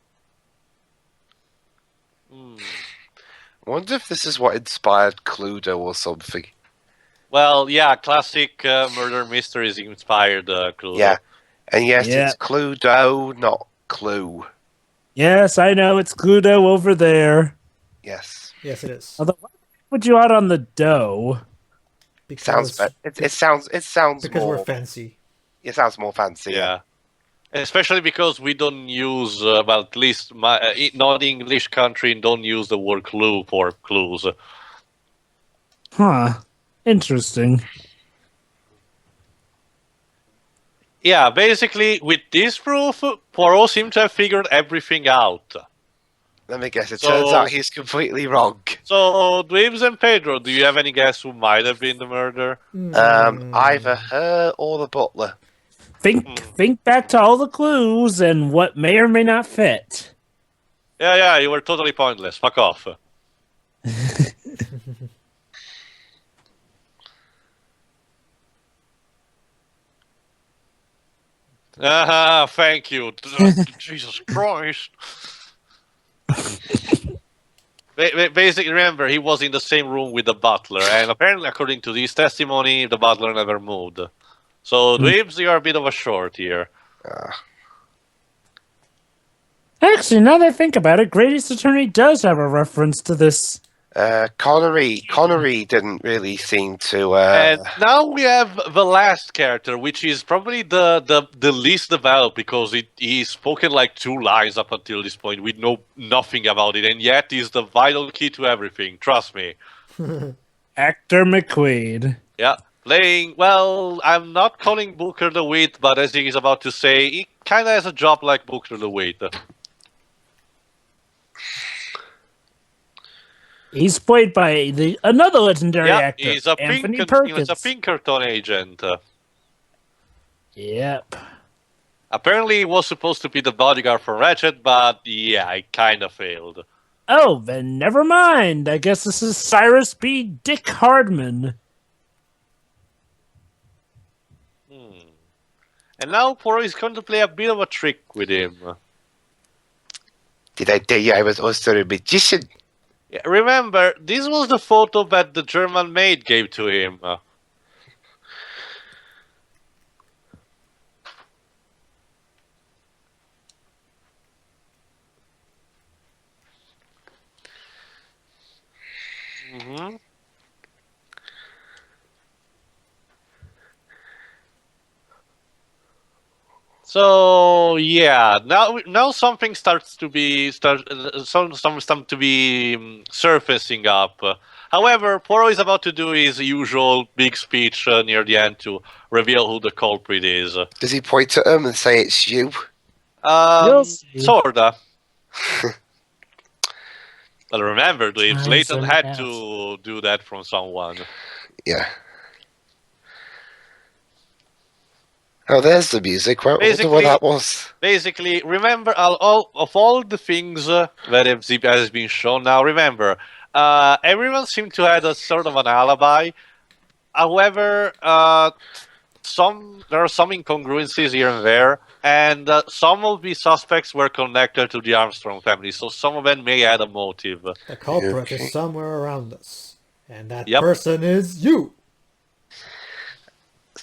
I wonder if this is what inspired Cluedo or something. Well, yeah, classic murder mysteries inspired clue. Yeah. And yes, Yeah. it's Cluedo, not Clue. Yes, I know, it's Cluedo over there. Yes. Yes, it is. Although, why would you out on the dough? Sounds better. It sounds because more. we're fancy. It sounds more fancy. Yeah. Especially because we don't use, well, at least non-English country don't use the word clue for clues. Huh. Interesting. Yeah, basically, with this proof, Poirot seems to have figured everything out. Let me guess. It So- turns out he's completely wrong. So, Dweebs and Pedro, do you have any guess who might have been the murderer? Either her or the butler. Think back to all the clues and what may or may not fit. Yeah, you were totally pointless. Fuck off. Thank you. Jesus Christ. Basically, remember, he was in the same room with the butler, and apparently, according to this testimony, the butler never moved. So, Dweebs, you are a bit of a short here. Actually, now that I think about it, Grady's attorney does have a reference to this. Connery didn't really seem to. And now we have the last character, which is probably the least developed because he's spoken like 2 lines up until this point. We know nothing about it, and yet he's the vital key to everything. Trust me. Actor McQuaid. Yeah, playing. Well, I'm not calling Booker DeWitt, but as he is about to say, he kind of has a job like Booker DeWitt. He's played by another legendary Yeah, actor, he's a Anthony Perkins. Pinkerton agent. Yep. Apparently, he was supposed to be the bodyguard for Ratchet, but yeah, he kind of failed. Oh, then never mind. I guess this is Cyrus B. Dick Hardman. And now Poirot is going to play a bit of a trick with him. Did I tell you I was also a magician? Yeah, remember, this was the photo that the German maid gave to him. So yeah, now something starts to be some to be surfacing up. However, Poirot is about to do his usual big speech near the end to reveal who the culprit is. Does he point to him and say it's you? You'll see. Sorta. But remember, Dave, Nice Leighton and had fast. to do that from someone. Yeah. Oh, there's the music. What wonder what that was. Basically, remember all the things that has been shown now. Remember, everyone seemed to have a sort of an alibi. However, there are some incongruencies here and there, and some of the suspects were connected to the Armstrong family, so some of them may have a motive. The culprit Okay. is somewhere around us, and that Yep. person is you.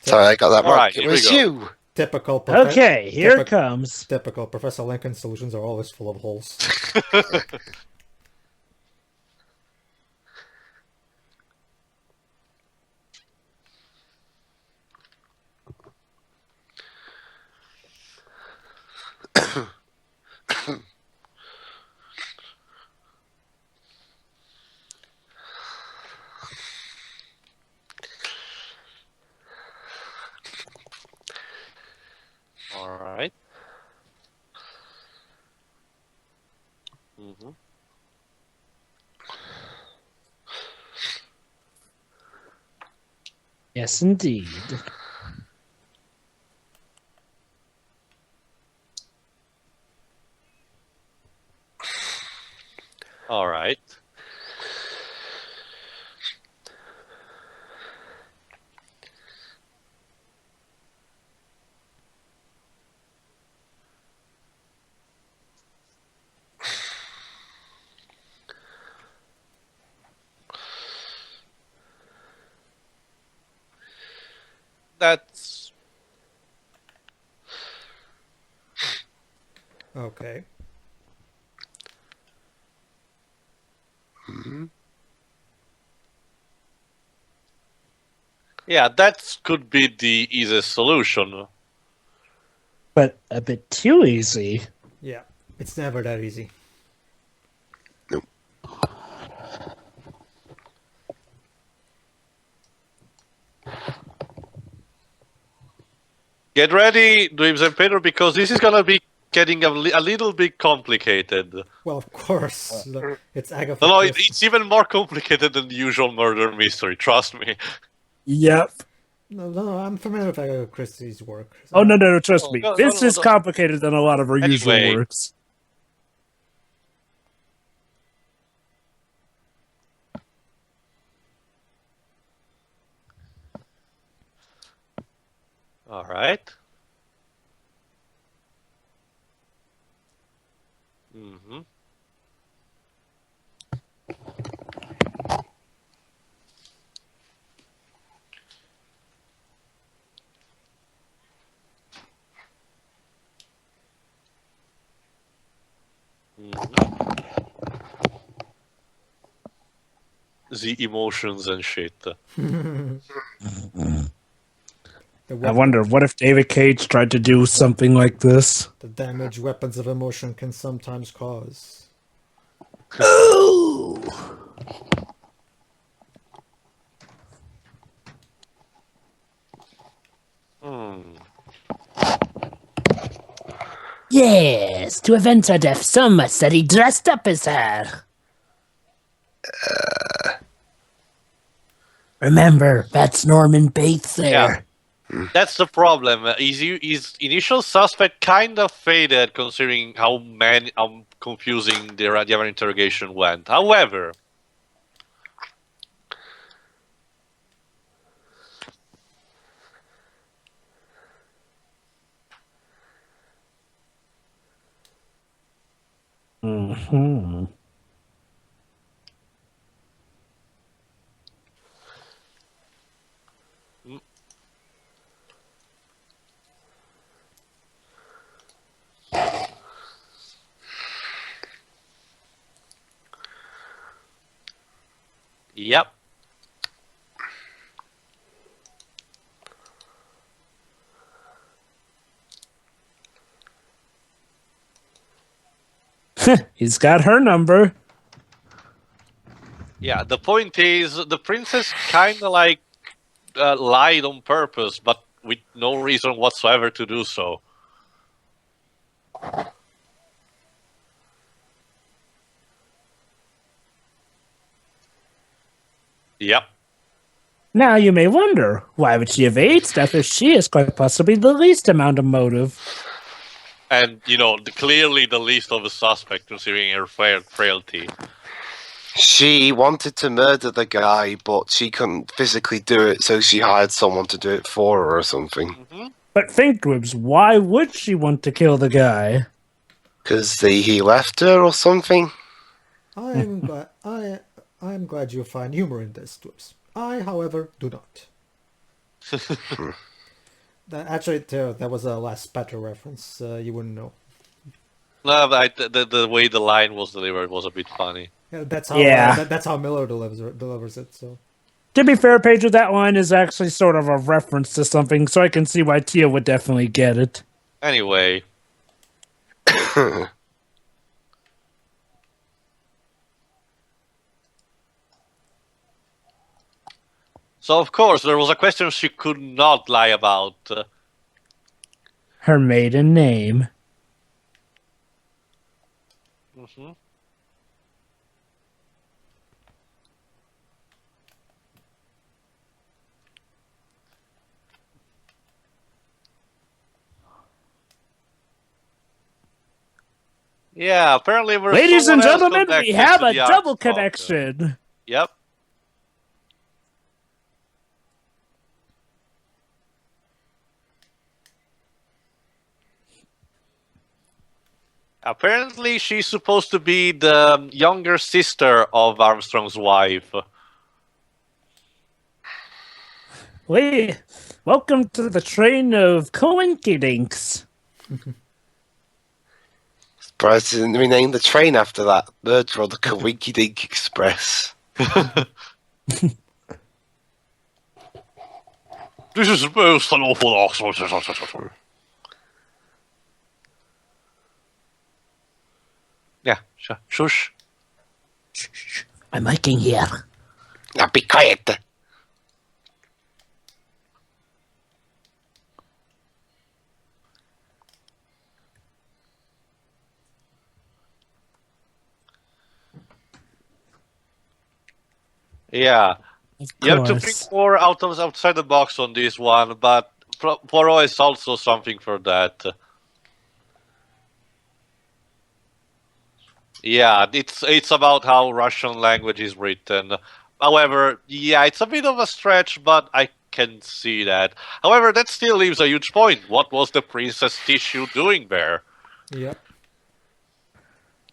Sorry, I got that All wrong. right, It here we was go. you. Typical. Okay, here it comes. Typical. Professor Lincoln's solutions are always full of holes. Yes, indeed. All right. That's Okay. yeah. That could be the easiest solution. But a bit too easy. Yeah. It's never that easy. Get ready, Dweebs and Peter, because this is gonna be getting a little bit complicated. Well, of course. Look, it's Agatha No, Christie. it's even more complicated than the usual murder mystery. Trust me. Yep. No, I'm familiar with Agatha Christie's work. Oh, no, trust me. No, This no, is no. complicated than a lot of her usual Anyway. works. All right. Mm-hmm. The emotions and shit. I wonder, what if David Cage tried to do something like this? The damage weapons of emotion can sometimes cause. Ooh! Yes, to avenge her death, so much that he dressed up as her. Remember, that's Norman Bates there. That's the problem. His initial suspect kind of faded, considering how confusing the other interrogation went. However, Mm-hmm. yep. He's got her number. Yeah, the point is, the princess kind of like lied on purpose, but with no reason whatsoever to do so. Yep. Now you may wonder, why would she evade stuff if she is quite possibly the least amount of motive? And, clearly the least of a suspect, considering her frailty. She wanted to murder the guy, but she couldn't physically do it, so she hired someone to do it for her or something. Mm-hmm. But think, Dwibs, why would she want to kill the guy? Because he left her or something? I'm glad you find humor in this, Twips. I, however, do not. Actually, that was a Last Spectre reference. You wouldn't know. No, but the way the line was delivered was a bit funny. Yeah, that's how. Yeah. That's how Miller delivers it. So. To be fair, Pedro, that line is actually sort of a reference to something, so I can see why Tia would definitely get it. Anyway. So, of course, there was a question she could not lie about. Her maiden name. Mm-hmm. Yeah, apparently we're Ladies and someone else gentlemen, we connected have to a the double Armstrong. connection. Yep. Apparently, she's supposed to be the younger sister of Armstrong's wife. Welcome to the train of coinkydinks. Surprised they didn't rename the train after that. Murder on the Kawinky Dink Express. This is most unorthodox. Yeah, shush. Shh. I'm hiking here. Now be quiet. Yeah, you have to think course. more outside the box on this one, but Poirot is also something for that. Yeah, it's about how Russian language is written. However, yeah, it's a bit of a stretch, but I can see that. However, that still leaves a huge point. What was the Princess Tissue doing there? Yep.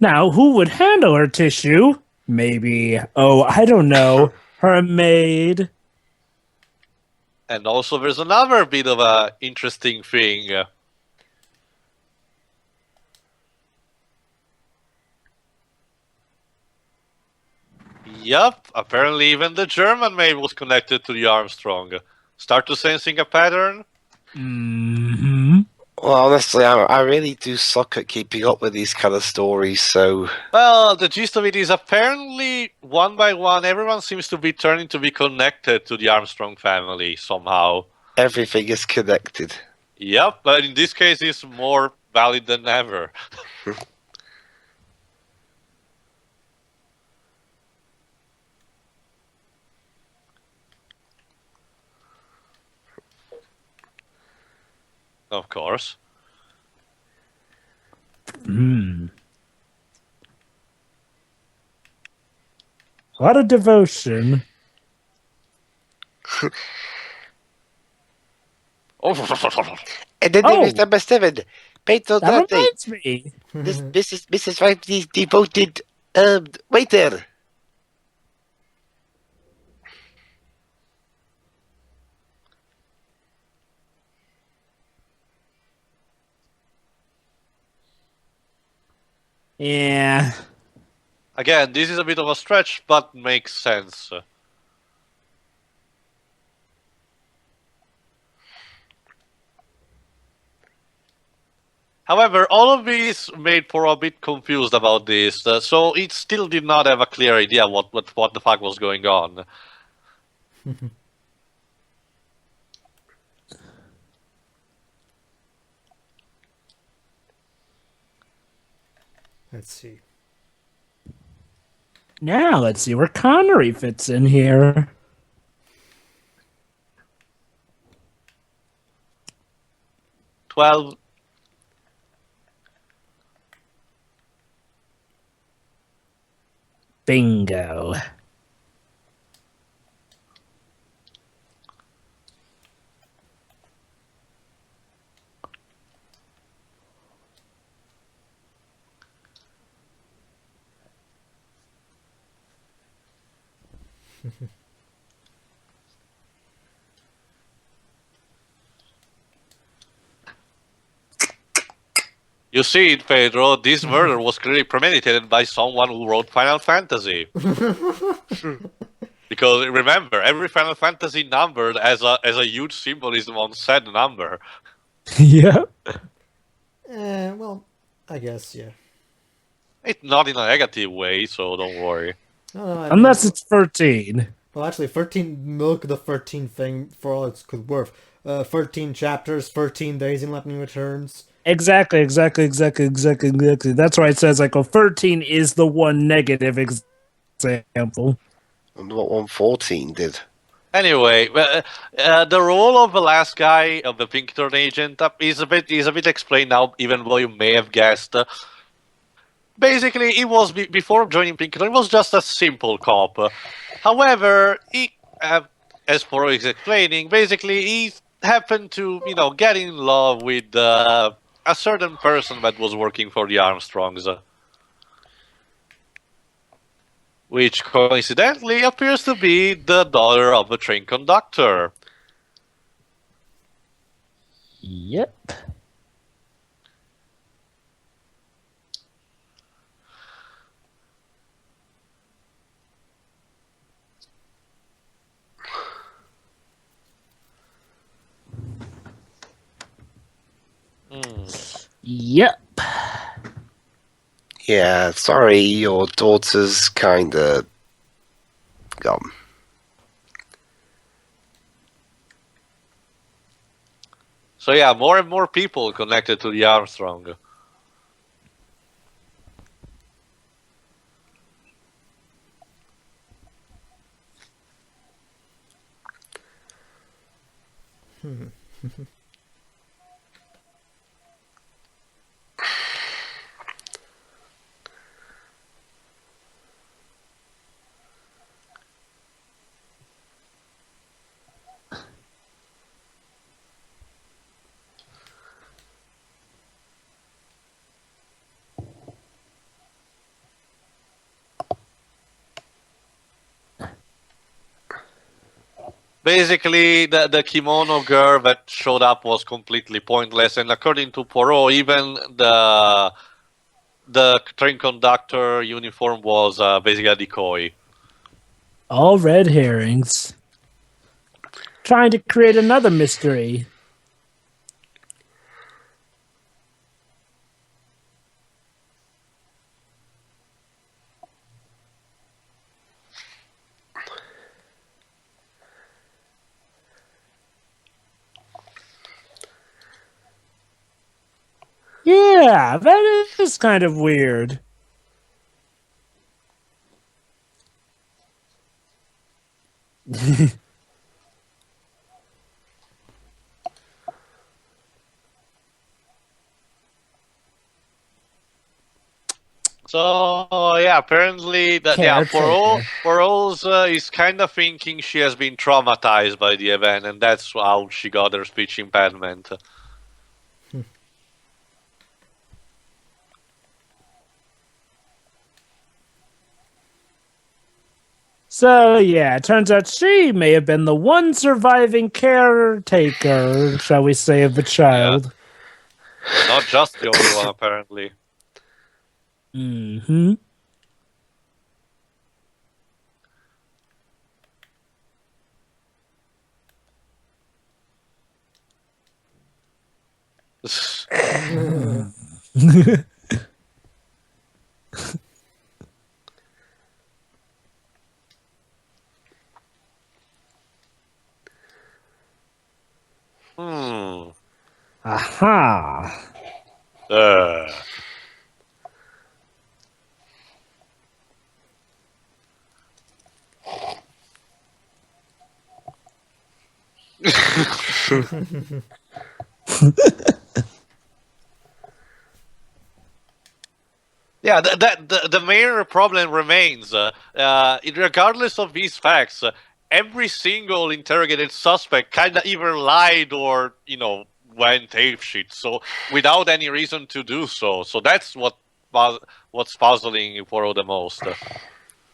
Now, who would handle her tissue? Maybe, I don't know, her maid. And also, there's another bit of a interesting thing. Yup, apparently even the German maid was connected to the Armstrong. Start to sensing a pattern? Mm-hmm. Well, honestly, I really do suck at keeping up with these kind of stories, so... Well, the gist of it is apparently, one by one, everyone seems to be turning to be connected to the Armstrong family somehow. Everything is connected. Yep, but in this case, it's more valid than ever. Of course. What a devotion. And then Oh. there is number 7. Peter That Dante. reminds me. This Mrs. Ripley's devoted waiter. Yeah. Again, this is a bit of a stretch, but makes sense. However, all of these made for a bit confused about this, so it still did not have a clear idea what the fuck was going on. Let's see. Now let's see where Connery fits in here. Well, Bingo. you see it, Pedro, this murder was clearly premeditated by someone who wrote Final Fantasy. Because remember, every Final Fantasy numbered as a huge symbolism on said number. Yep. Well, I guess, yeah. It's not in a negative way, so don't worry. No, I Unless mean, it's 13. well, actually, 13, milk the 13 thing for all it's could worth. 13 chapters, 13 days in Lightning Returns. Exactly. That's why it says, 13 is the one negative example. And what 114 did. Anyway, the role of the last guy, of the Pinkerton agent, is a bit explained now, even though you may have guessed. basically, he was before joining Pinkerton. He was just a simple cop. However, as Poirot is explaining, basically he happened to, get in love with a certain person that was working for the Armstrongs, which coincidentally appears to be the daughter of a train conductor. Yep. Yep. Yeah, sorry, your daughter's kinda gone. So yeah, more and more people connected to the Armstrong. Basically, the kimono girl that showed up was completely pointless, and according to Poirot, even the train conductor uniform was basically a decoy. All red herrings. Trying to create another mystery. Yeah, that is kind of weird. So yeah, apparently Caretaker. Poirot's is kind of thinking she has been traumatized by the event, and that's how she got her speech impediment. So, yeah, it turns out she may have been the one surviving caretaker, shall we say, of the child. Not just the only one, apparently. Mm-hmm. Hmm. Aha. Uh. Yeah, the main problem remains. Regardless of these facts, every single interrogated suspect kind of either lied or went apeshit. So without any reason to do so. So that's what's puzzling for the most. Up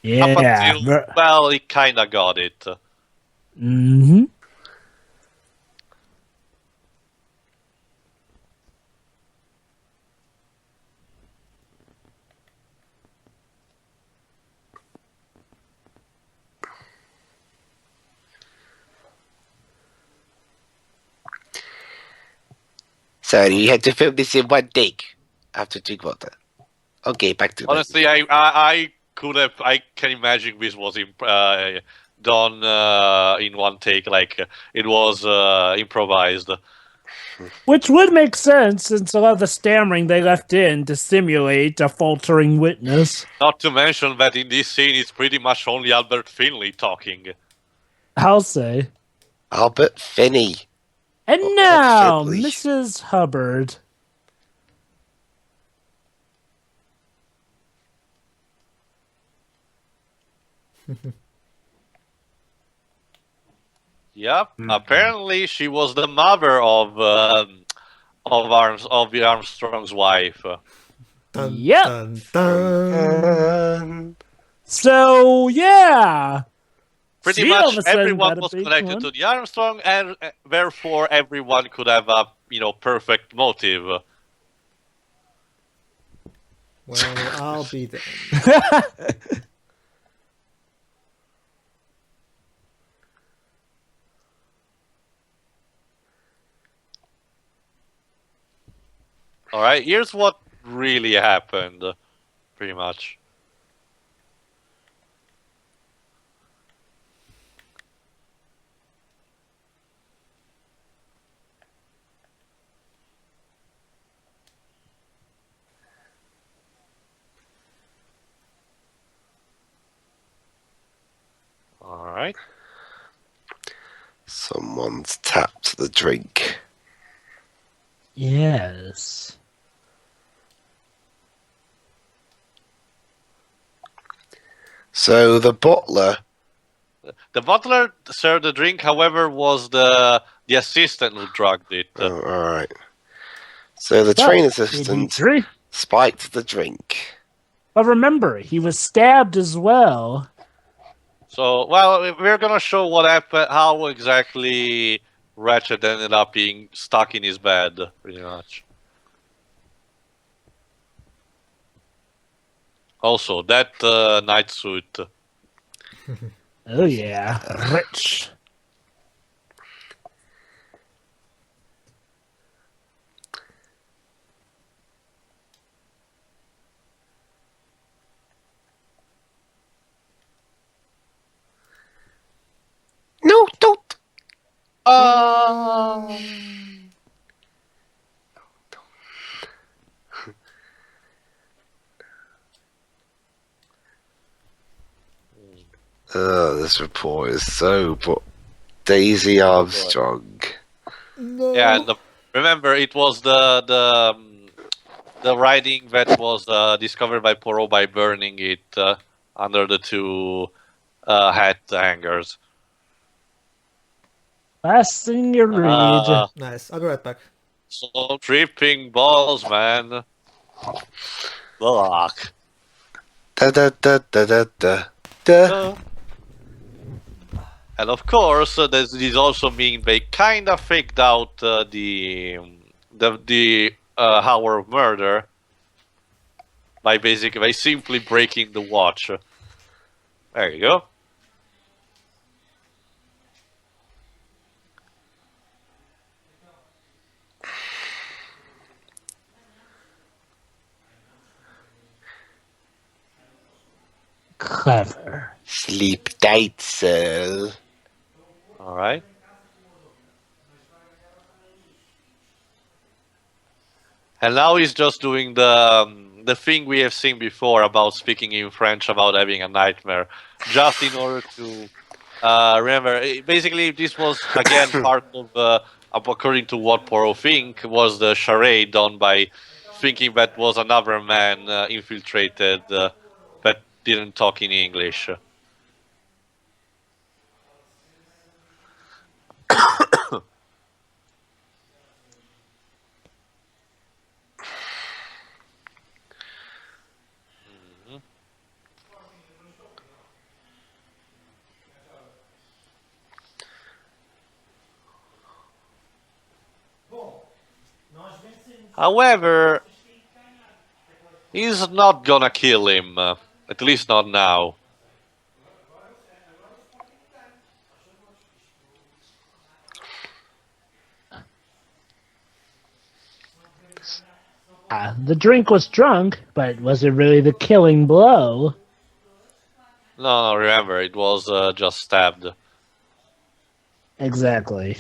Yeah. until, well, he kind of got it. Mm-hmm. So you had to film this in one take after drink water. Okay, back to Honestly, I can imagine this was done in one take, like it was improvised. Which would make sense since a lot of the stammering they left in to simulate a faltering witness. Not to mention that in this scene, it's pretty much only Albert Finley talking. I'll say. Albert Finney. And Oh, now, Finley. Mrs. Hubbard. Yep. Apparently, she was the mother of the Armstrong's wife. Dun, Yep. dun, dun. So yeah, Pretty she all much of a sudden everyone got a was big connected one. to the Armstrong, and therefore everyone could have a perfect motive. Well, I'll be there. All right, here's what really happened, pretty much. All right. Someone's tapped the drink. Yes. So the butler. The butler served the drink, however, was the assistant who drugged it. Oh, all right. So the Well, train did he assistant drink? spiked the drink. But remember, he was stabbed as well. So, well, we're gonna show what happened, how exactly Ratchet ended up being stuck in his bed, pretty much. Also, that night suit. Oh yeah, rich. No, don't. Oh, this report is so. Daisy Armstrong. No. Yeah, and remember, it was the writing that was discovered by Poirot by burning it under the two hat hangers. Last thing you read. Nice. I'll be right back. So tripping balls, man. Look. Da da da da da da da. And of course, this also means they kind of faked out the hour of murder by simply breaking the watch. There you go. Clever. Sleep tight, sir. All right. And now he's just doing the thing we have seen before about speaking in French about having a nightmare, just in order to remember. Basically, this was again part of, according to what Poirot think, was the charade done by thinking that was another man infiltrated that didn't talk in English. However, he's not gonna kill him, at least not now. The drink was drunk, but was it really the killing blow? No, remember, it was just stabbed. Exactly.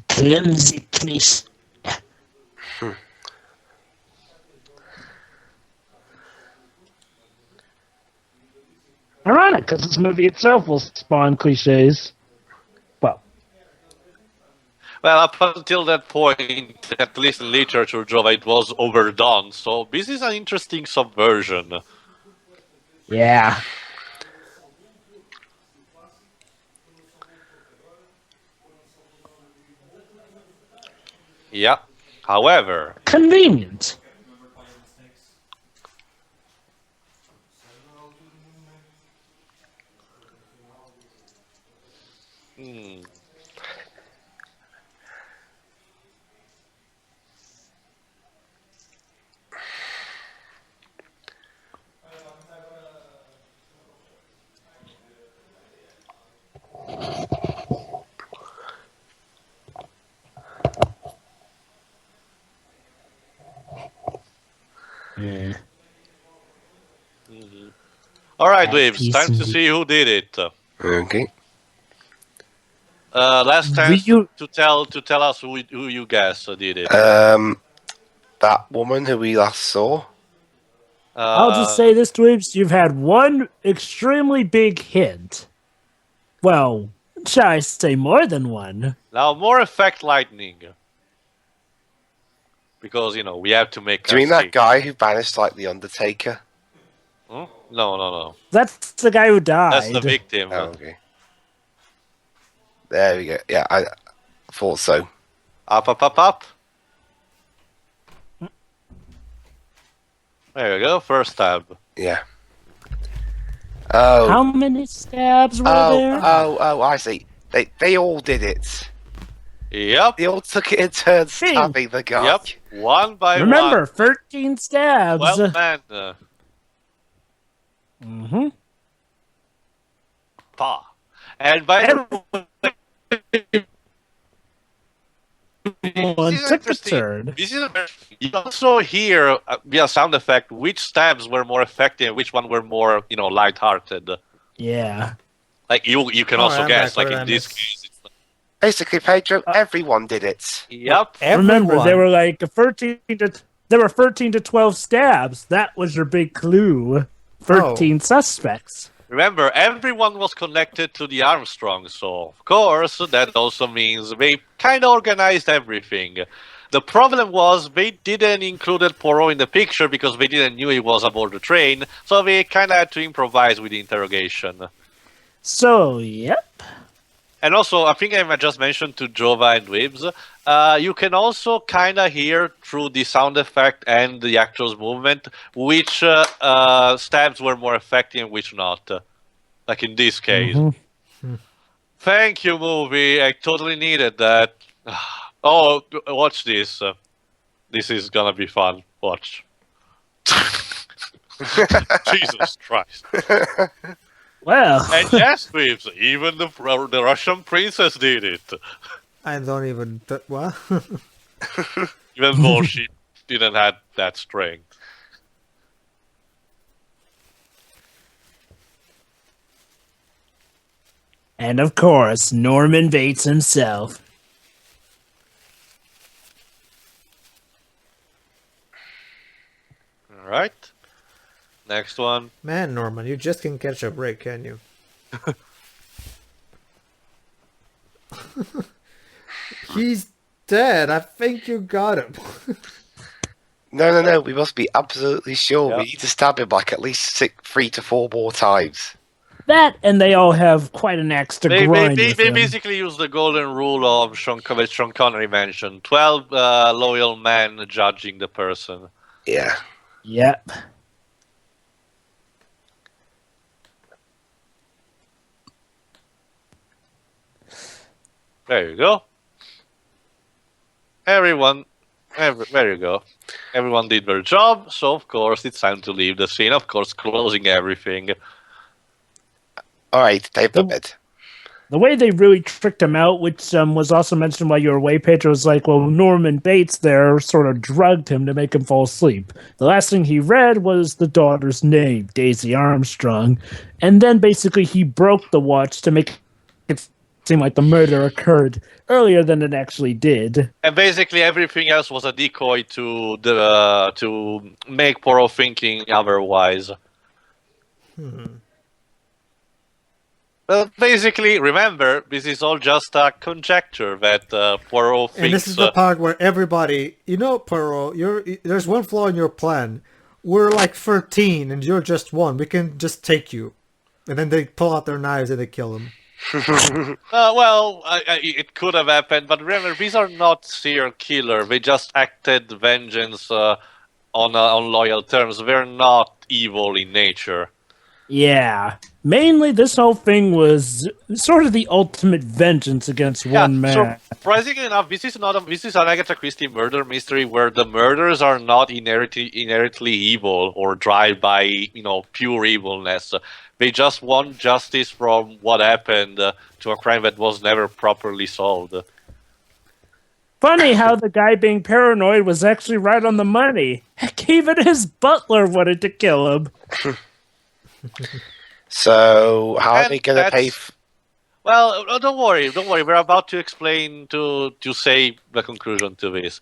Clumsy police. Ironic. because this movie itself will spawn cliches. Well, up until that point, at least in literature, Jova, it was overdone. So this is an interesting subversion. Yeah. Yeah. However, Convenient. Yeah. all right, That Waves, piece time to indeed. see who did it. Okay. Last chance you- to tell us who you guess did it. That woman who we last saw. I'll just say this, Dweebs. You've had one extremely big hint. Well, shall I say more than one? Now more effect lightning. Because, we have to make Do you mean us that see. guy who vanished like the Undertaker? Hmm? No. That's the guy who died. That's the victim. Oh, okay. There we go. Yeah, I thought so. Up. There you go, first tab. Yeah. Oh. How many stabs were there? Oh, I see. They all did it. Yep. They all took it in turns stabbing the guy. Yep. One by Remember, one. 13 stabs. Well, man. Mm-hmm. Pa. And by the One This is took a interesting. turn. This is you also hear via sound effect which stabs were more effective, which one were more, light-hearted. Yeah. Like you can Oh, also I'm guess. back Like where in I this missed. case, it's Basically, Pedro, everyone did it. yep. Remember, there were like 13 to 12 stabs. That was your big clue. 13 suspects. Remember, everyone was connected to the Armstrong, so of course that also means they kind of organized everything. The problem was they didn't include Poirot in the picture because they didn't knew he was aboard the train, so they kind of had to improvise with the interrogation. So, yep. And also, I think I just mentioned to Jova and Wibbs, you can also kind of hear through the sound effect and the actor's movement which stabs were more effective and which not. Like in this case. Thank you, movie. I totally needed that. Oh, watch this. This is gonna be fun. Watch. Jesus Christ. Well, And yes, Wibbs, even the Russian princess did it. I don't even. What? Even though she didn't have that strength. and of course, Norman Bates himself. Alright. Next one. Man, Norman, you just can't catch a break, can you? He's dead. I think you got him. No. We must be absolutely sure. Yep. We need to stab him like at least 3 to 4 more times. That, and they all have quite an axe to They grind with them. basically use the golden rule of Sean Connery mentioned. 12 loyal men judging the person. Yeah. Yep. There you go. There you go. Everyone did their job, so of course it's time to leave the scene. Of course, closing everything. All right, type the bed. The way they really tricked him out, which was also mentioned while you were away, Pedro, was like, well, Norman Bates there sort of drugged him to make him fall asleep. The last thing he read was the daughter's name, Daisy Armstrong. And then basically he broke the watch to make it seem like the murder occurred earlier than it actually did. And basically everything else was a decoy to make Poirot thinking otherwise. Well, basically, remember, this is all just a conjecture that Poirot thinks... And this is the part where everybody, Poirot, there's one flaw in your plan. We're like 13 and you're just 1. We can just take you. And then they pull out their knives and they kill him. It could have happened, but remember, these are not serial killer. They just acted vengeance on loyal terms. They're not evil in nature. Yeah. Mainly, this whole thing was sort of the ultimate vengeance against one man. Surprisingly enough, this is an Agatha Christie murder mystery where the murders are not inherently evil or driven by pure evilness. They just want justice from what happened to a crime that was never properly solved. Funny how the guy being paranoid was actually right on the money. Heck, even his butler wanted to kill him. So, how are they going to pay? Well, don't worry. We're about to explain to say the conclusion to this.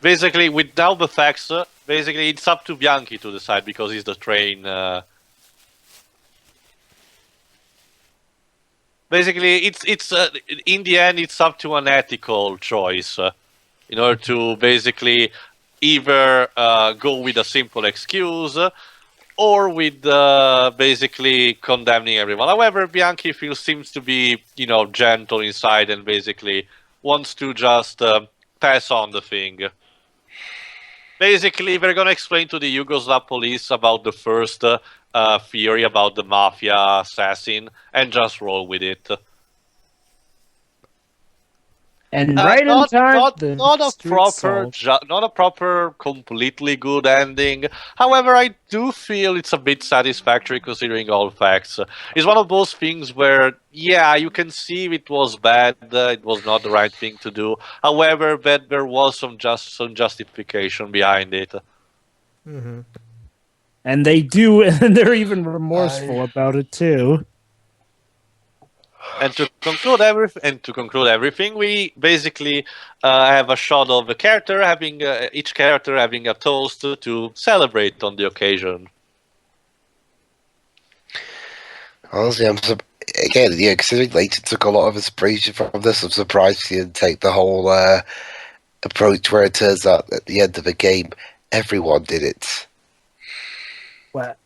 Basically, without the facts, it's up to Bianchi to decide because he's the train. Basically, it's in the end, it's up to an ethical choice in order to basically either go with a simple excuse or with basically condemning everyone. However, Bianchi seems to be, gentle inside and basically wants to just pass on the thing. Basically, we're going to explain to the Yugoslav police about the first theory about the mafia assassin and just roll with it. And right in time, not a proper, completely good ending. However, I do feel it's a bit satisfactory considering all facts. It's one of those things where, you can see it was bad. It was not the right thing to do. However, that there was some justification behind it. Mm-hmm. And they do, and they're even remorseful about it too. And to conclude everything, we basically have a shot of a character having each character having a toast to celebrate on the occasion. Honestly, considering Leighton took a lot of inspiration from this, I'm surprised he didn't take the whole approach where it turns out at the end of the game, everyone did it. What?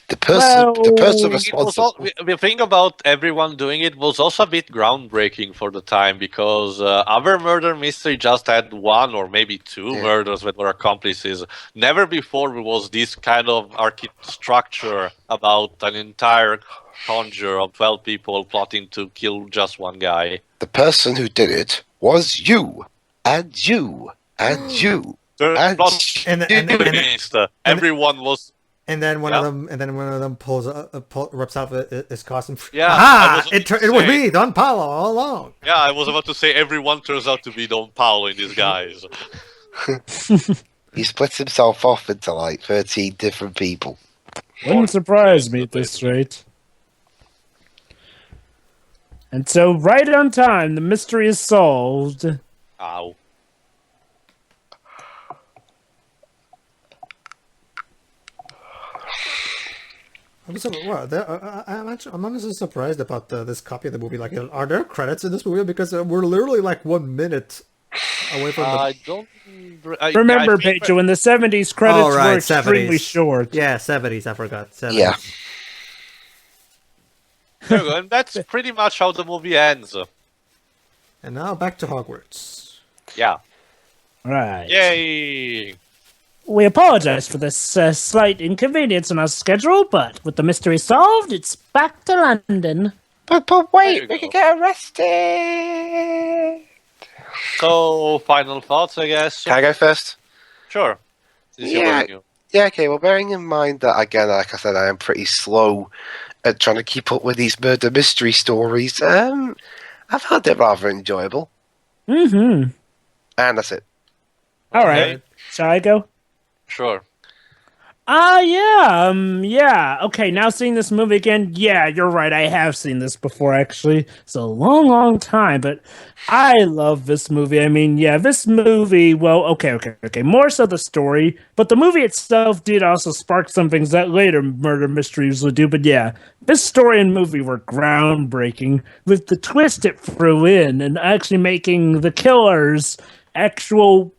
The person responsible. The thing about everyone doing it was also a bit groundbreaking for the time because other murder mystery just had one or maybe two murders that were accomplices. Never before was this kind of structure about an entire conjure of 12 people plotting to kill just one guy. The person who did it was you, and you, and you, everyone was. And then one of them rips out his costume. Yeah, aha! It was me, Don Paolo, all along. Yeah, I was about to say everyone turns out to be Don Paolo in disguise. He splits himself off into like 13 different people. Wouldn't surprise me at this rate. And so, right on time, the mystery is solved. Ow. I'm honestly surprised about this copy of the movie. Like, are there credits in this movie? Because we're literally like 1 minute away from Remember, Pedro, in the 70s, credits were extremely 70s. short. Yeah, 70s, I forgot. 70s. Yeah. There you go, and that's pretty much how the movie ends. And now back to Hogwarts. Yeah. Right. Yay! We apologize for this slight inconvenience in our schedule, but with the mystery solved, it's back to London. But wait, we can get arrested. So, final thoughts, I guess. Can I go first? Sure. Yeah, okay, well, bearing in mind that, again, like I said, I am pretty slow at trying to keep up with these murder mystery stories, I found it rather enjoyable. Mm-hmm. And that's it. All right. Shall I go? Sure. Yeah. Okay, now seeing this movie again, yeah, you're right. I have seen this before, actually. It's a long, long time, but I love this movie. I mean, yeah, this movie, well, okay. More so the story, but the movie itself did also spark some things that later murder mysteries would do. But yeah, this story and movie were groundbreaking with the twist it threw in and actually making the killers actual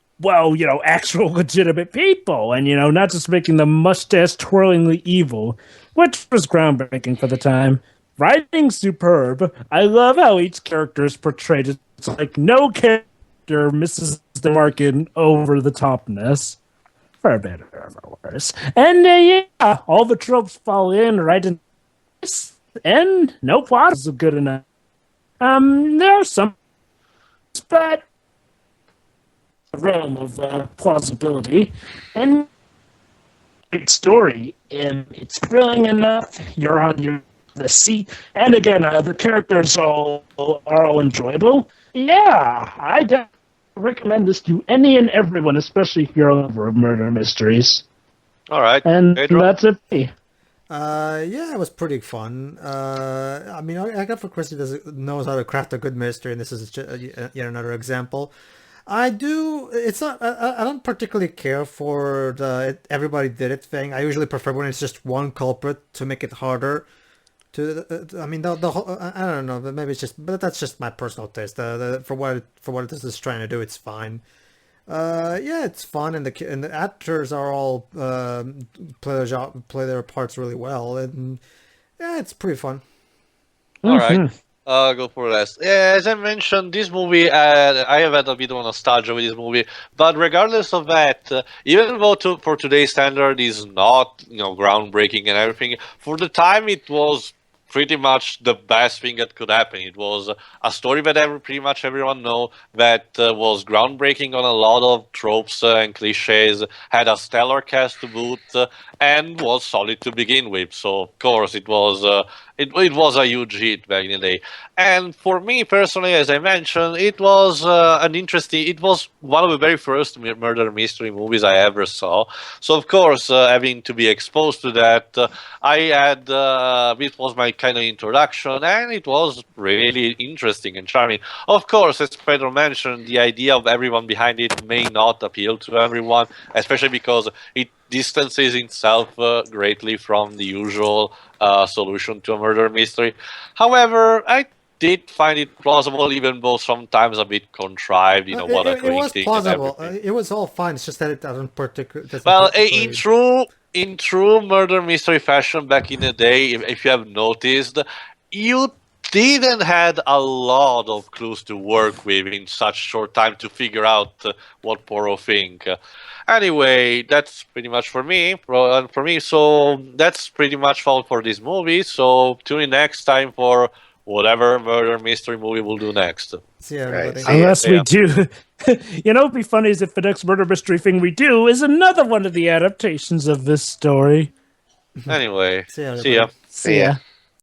actual legitimate people, and not just making them mustache twirlingly evil, which was groundbreaking for the time. Writing superb. I love how each character is portrayed. It's like no character misses the mark in over the topness. For better or for worse. And yeah, all the tropes fall in right in this, and no plot is good enough. There are some, but realm of plausibility, and great story, and it's thrilling enough. You're on the seat, and again, the characters are all enjoyable. Yeah, I definitely recommend this to any and everyone, especially if you're over murder mysteries. All right, And Pedro? that's it. Yeah, it was pretty fun. I mean, Agatha Crhistie knows how to craft a good mystery, and this is yet another example. I do. It's not. I don't particularly care for the everybody did it thing. I usually prefer when it's just one culprit to make it harder. I mean, the whole. I don't know. But maybe it's just. But that's just my personal taste. For what this is trying to do, it's fine. Yeah, it's fun, and the actors are all play their parts really well, and yeah, it's pretty fun. All right. Go for last. Yeah, as I mentioned, this movie, I have had a bit of nostalgia with this movie, but regardless of that, even though for today's standard is not, groundbreaking and everything, for the time it was pretty much the best thing that could happen. It was a story that pretty much everyone know, that was groundbreaking on a lot of tropes and cliches, had a stellar cast to boot, and was solid to begin with. So of course it was it was a huge hit back in the day. And for me personally, as I mentioned, it was it was one of the very first murder mystery movies I ever saw. So of course, having to be exposed to that, I had it was my kind of introduction, and it was really interesting and charming. Of course, as Pedro mentioned, the idea of everyone behind it may not appeal to everyone, especially because it distances itself greatly from the usual solution to a murder mystery. However, I did find it plausible, even though sometimes a bit contrived. It thing was and plausible. everything. It was all fine. It's just that it doesn't particularly. Well, in true murder mystery fashion, back in the day, if you have noticed, you didn't had a lot of clues to work with in such short time to figure out what Poirot think. Anyway, that's pretty much for me. So that's pretty much all for this movie. So tune in next time for whatever murder mystery movie we'll do next. See ya, everybody. Right. Unless we do. It'd be funny is if the next murder mystery thing we do is another one of the adaptations of this story. Anyway, See ya, see ya. everybody. See ya.